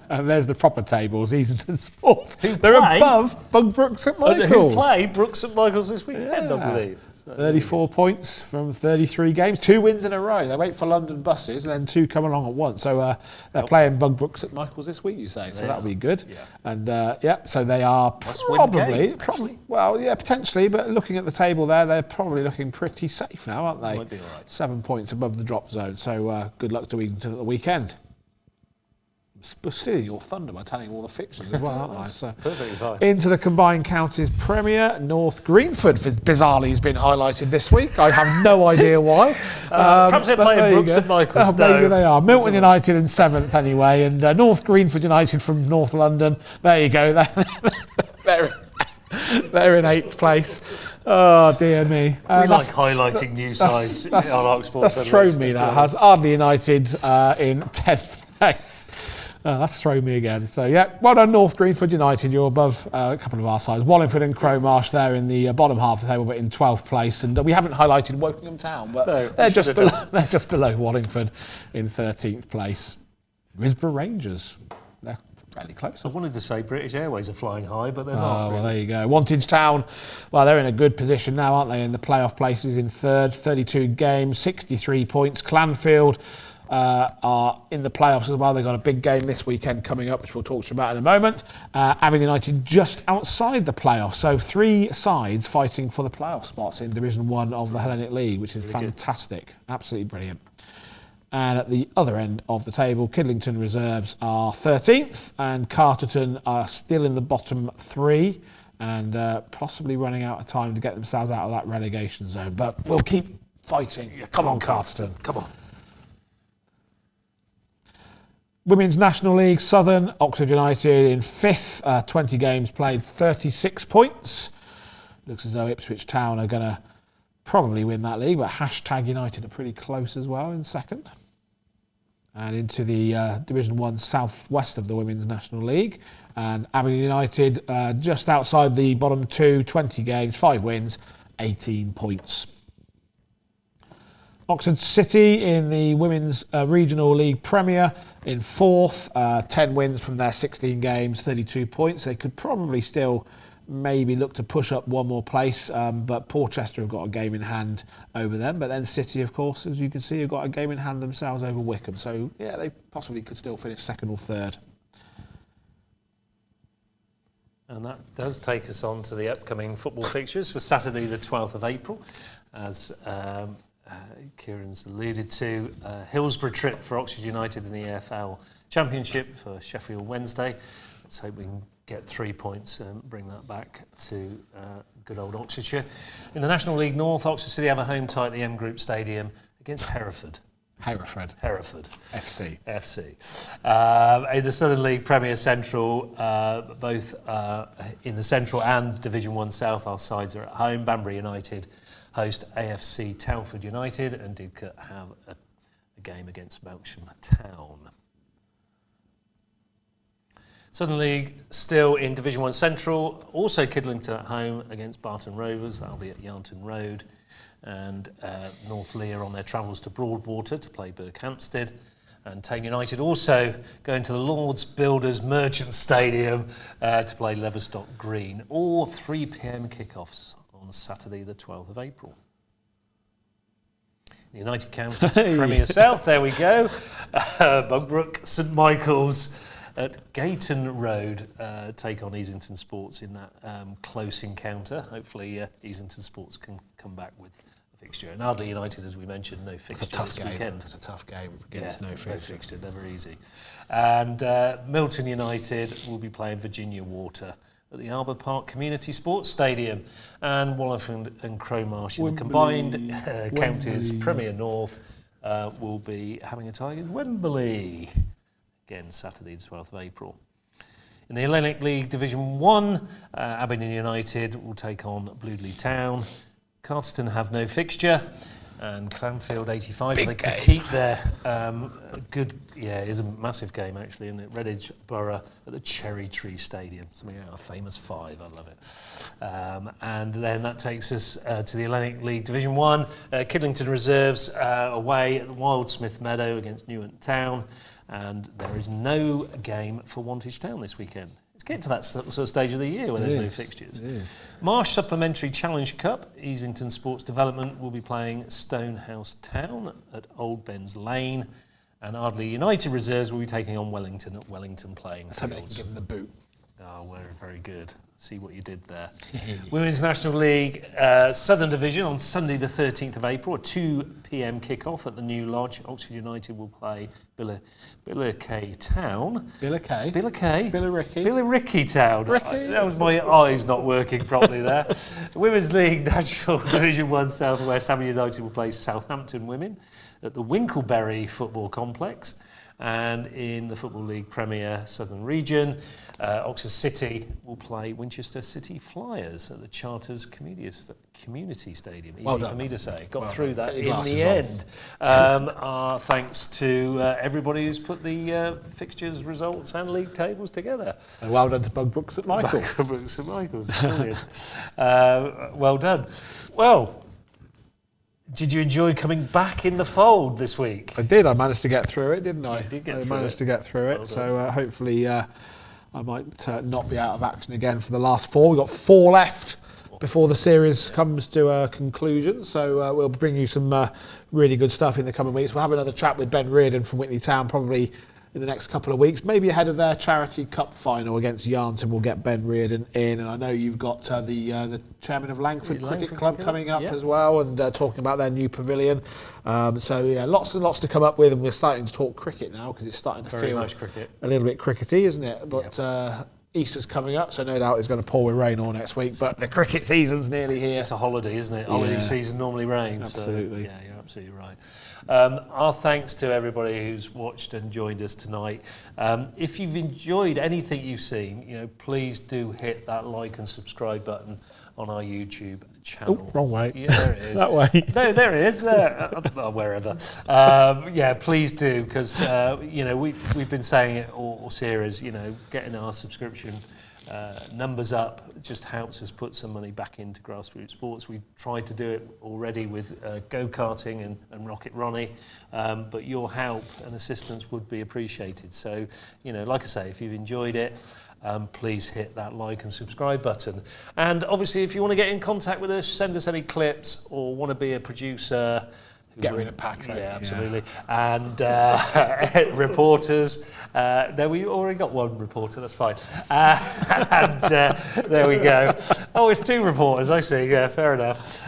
And there's the proper tables, Easington Sports. They're above Brooks St Michael's. Who play Brooks St Michael's this weekend, I believe. So 34 points from 33 games, 2 wins in a row. They wait for London buses and then 2 come along at once. So they're playing Brooks St Michael's this week, you say. So that'll be good. Yeah. And so they are probably, potentially, but looking at the table there, they're probably looking pretty safe now, aren't they? Might be all right. 7 points above the drop zone. So good luck to Easington at the weekend. Stealing your thunder by telling all the fictions as well, aren't I? So perfectly fine. Into the Combined Counties Premier, North Greenford bizarrely has been highlighted this week. I have no idea why. Perhaps they're playing Brooks St Michael's. Maybe they are. Milton United in 7th anyway, and North Greenford United from North London. There you go. They're in 8th place. Oh dear me. We like highlighting new sides on Oxford. That's thrown me. That has Ardley United in 10th place. That's thrown me again. So, well done, North Greenford United. You're above a couple of our sides. Wallingford and Crowmarsh there in the bottom half of the table, but in 12th place. And we haven't highlighted Wokingham Town, but they're just below Wallingford in 13th place. Risborough Rangers. They're fairly close. I wanted to say British Airways are flying high, but they're not. Oh, well, really. there you go. Wantage Town, well, they're in a good position now, aren't they, in the playoff places in third, 32 games, 63 points. Clanfield are in the playoffs as well. They've got a big game this weekend coming up, which we'll talk to you about in a moment. Aberdeen United just outside the playoffs, so 3 sides fighting for the playoff spots in Division 1 of the Hellenic League, which is fantastic. Absolutely brilliant. And at the other end of the table, Kidlington Reserves are 13th and Carterton are still in the bottom 3 and possibly running out of time to get themselves out of that relegation zone. But we'll keep fighting. Come on, Carterton. Come on. Women's National League, Southern, Oxford United in 5th, 20 games played, 36 points. Looks as though Ipswich Town are going to probably win that league, but # United are pretty close as well in 2nd. And into the Division 1 southwest of the Women's National League. And Aberdeen United just outside the bottom 2, 20 games, 5 wins, 18 points. Oxford City in the Women's Regional League Premier in 4th, 10 wins from their 16 games, 32 points. They could probably still maybe look to push up one more place, but Portchester have got a game in hand over them. But then City, of course, as you can see, have got a game in hand themselves over Wickham. So, yeah, they possibly could still finish 2nd or 3rd. And that does take us on to the upcoming football fixtures for Saturday the 12th of April. As Kieran's alluded to, Hillsborough trip for Oxford United in the EFL Championship for Sheffield Wednesday. Let's hope we can get 3 points and bring that back to good old Oxfordshire. In the National League North, Oxford City have a home tie at the M Group Stadium against Hereford. Hereford. FC. In the Southern League Premier Central, both in the Central and Division 1 South, our sides are at home. Banbury United host AFC Telford United and Didcot have a game against Melksham Town. Southern League still in Division 1 Central, also Kidlington at home against Barton Rovers, that'll be at Yarnton Road, and North Lear on their travels to Broadwater to play Berkhamsted, and Tane United also going to the Lords Builders Merchant Stadium to play Leverstock Green, all 3 p.m. kickoffs on Saturday the 12th of April. The United Counties Premier South, there we go, Bugbrook, St Michael's at Gayton Road take on Easington Sports in that close encounter. Hopefully Easington Sports can come back with a fixture. And Ardley United, as we mentioned, no fixture this weekend. It's a tough game against no fixture. Never easy. And Milton United will be playing Virginia Water at the Arbour Park Community Sports Stadium. And Wolof and Cromarsh in the combined counties Premier North will be having a tie in Wembley. Again, Saturday the 12th of April. In the Hellenic League Division 1, Aberdeen United will take on Bloodley Town. Carterton have no fixture, and Clanfield 85, they can keep their good, it is a massive game actually, in Redditch Borough at the Cherry Tree Stadium, something out of Famous Five, I love it. And then that takes us to the Hellenic League Division 1, Kidlington Reserves away at the Wildsmith Meadow against Newent Town. And there is no game for Wantage Town this weekend. It's getting to that sort of stage of the year where there's no fixtures. Marsh Supplementary Challenge Cup, Easington Sports Development will be playing Stonehouse Town at Old Ben's Lane, and Ardley United Reserves will be taking on Wellington at Wellington Playing Fields. Let's hope they can give them the boot. Oh, very good. See what you did there. Women's National League Southern Division on Sunday the 13th of April, a 2 p.m. kick-off at the New Lodge. Oxford United will play Billericay Town. Billericay Town. That was my eyes not working properly there. Women's League National Division 1 South West, Ham United will play Southampton Women at the Winkleberry Football Complex. And in the Football League Premier Southern Region, Oxford City will play Winchester City Flyers at the Charters Community Stadium. Easy for me to say. Got through that in the end. Thanks to everybody who's put the fixtures, results and league tables together. And well done to Bugbrook St Michael. Bugbrook St Michael's, brilliant. Well done. Well, did you enjoy coming back in the fold this week? I did. I managed to get through it, didn't I? You did get I through managed to get through it. Well so hopefully I might not be out of action again for the last 4. We've got 4 left before the series comes to a conclusion. So we'll bring you some really good stuff in the coming weeks. We'll have another chat with Ben Reardon from Whitley Town probably in the next couple of weeks, maybe ahead of their Charity Cup final against Yarnton. We'll get Ben Reardon in, and I know you've got the chairman of Langford Cricket Club coming up as well, and talking about their new pavilion. So yeah, lots and lots to come up with, and we're starting to talk cricket now because it's starting to feel a little bit crickety, isn't it? But Easter's coming up, so no doubt it's going to pour with rain all next week. But the cricket season's nearly here. It's a holiday, isn't it? Holiday season normally rains. Absolutely. So, yeah, you're absolutely right. Our thanks to everybody who's watched and joined us tonight. If you've enjoyed anything you've seen, please do hit that like and subscribe button on our YouTube channel. Oh, wrong way. Yeah, there it is. That way. No, there it is. There, wherever. Yeah, please do, because we've been saying it all series. Getting our subscription numbers up just helps us put some money back into grassroots sports. We've tried to do it already with go-karting and Rocket Ronnie, but your help and assistance would be appreciated. So, like I say, if you've enjoyed it, please hit that like and subscribe button. And obviously, if you want to get in contact with us, send us any clips or want to be a producer, get rid of Patrick. Yeah, absolutely. Yeah. And reporters. No, we already got one reporter, that's fine. And there we go. Oh, it's 2 reporters, I see. Yeah, fair enough.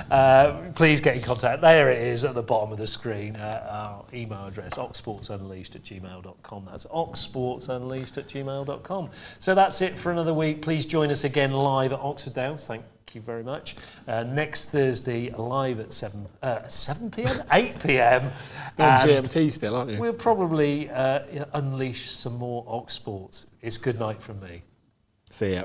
Please get in contact. There it is at the bottom of the screen. Our email address, oxsportsunleashed@gmail.com. That's oxsportsunleashed@gmail.com. So that's it for another week. Please join us again live at Oxford Downs. Thank you very much. Next Thursday, live at 7 p.m, 8 p.m. On GMT still, aren't you? We'll probably unleash some more Ox Sports. It's good night from me. See ya.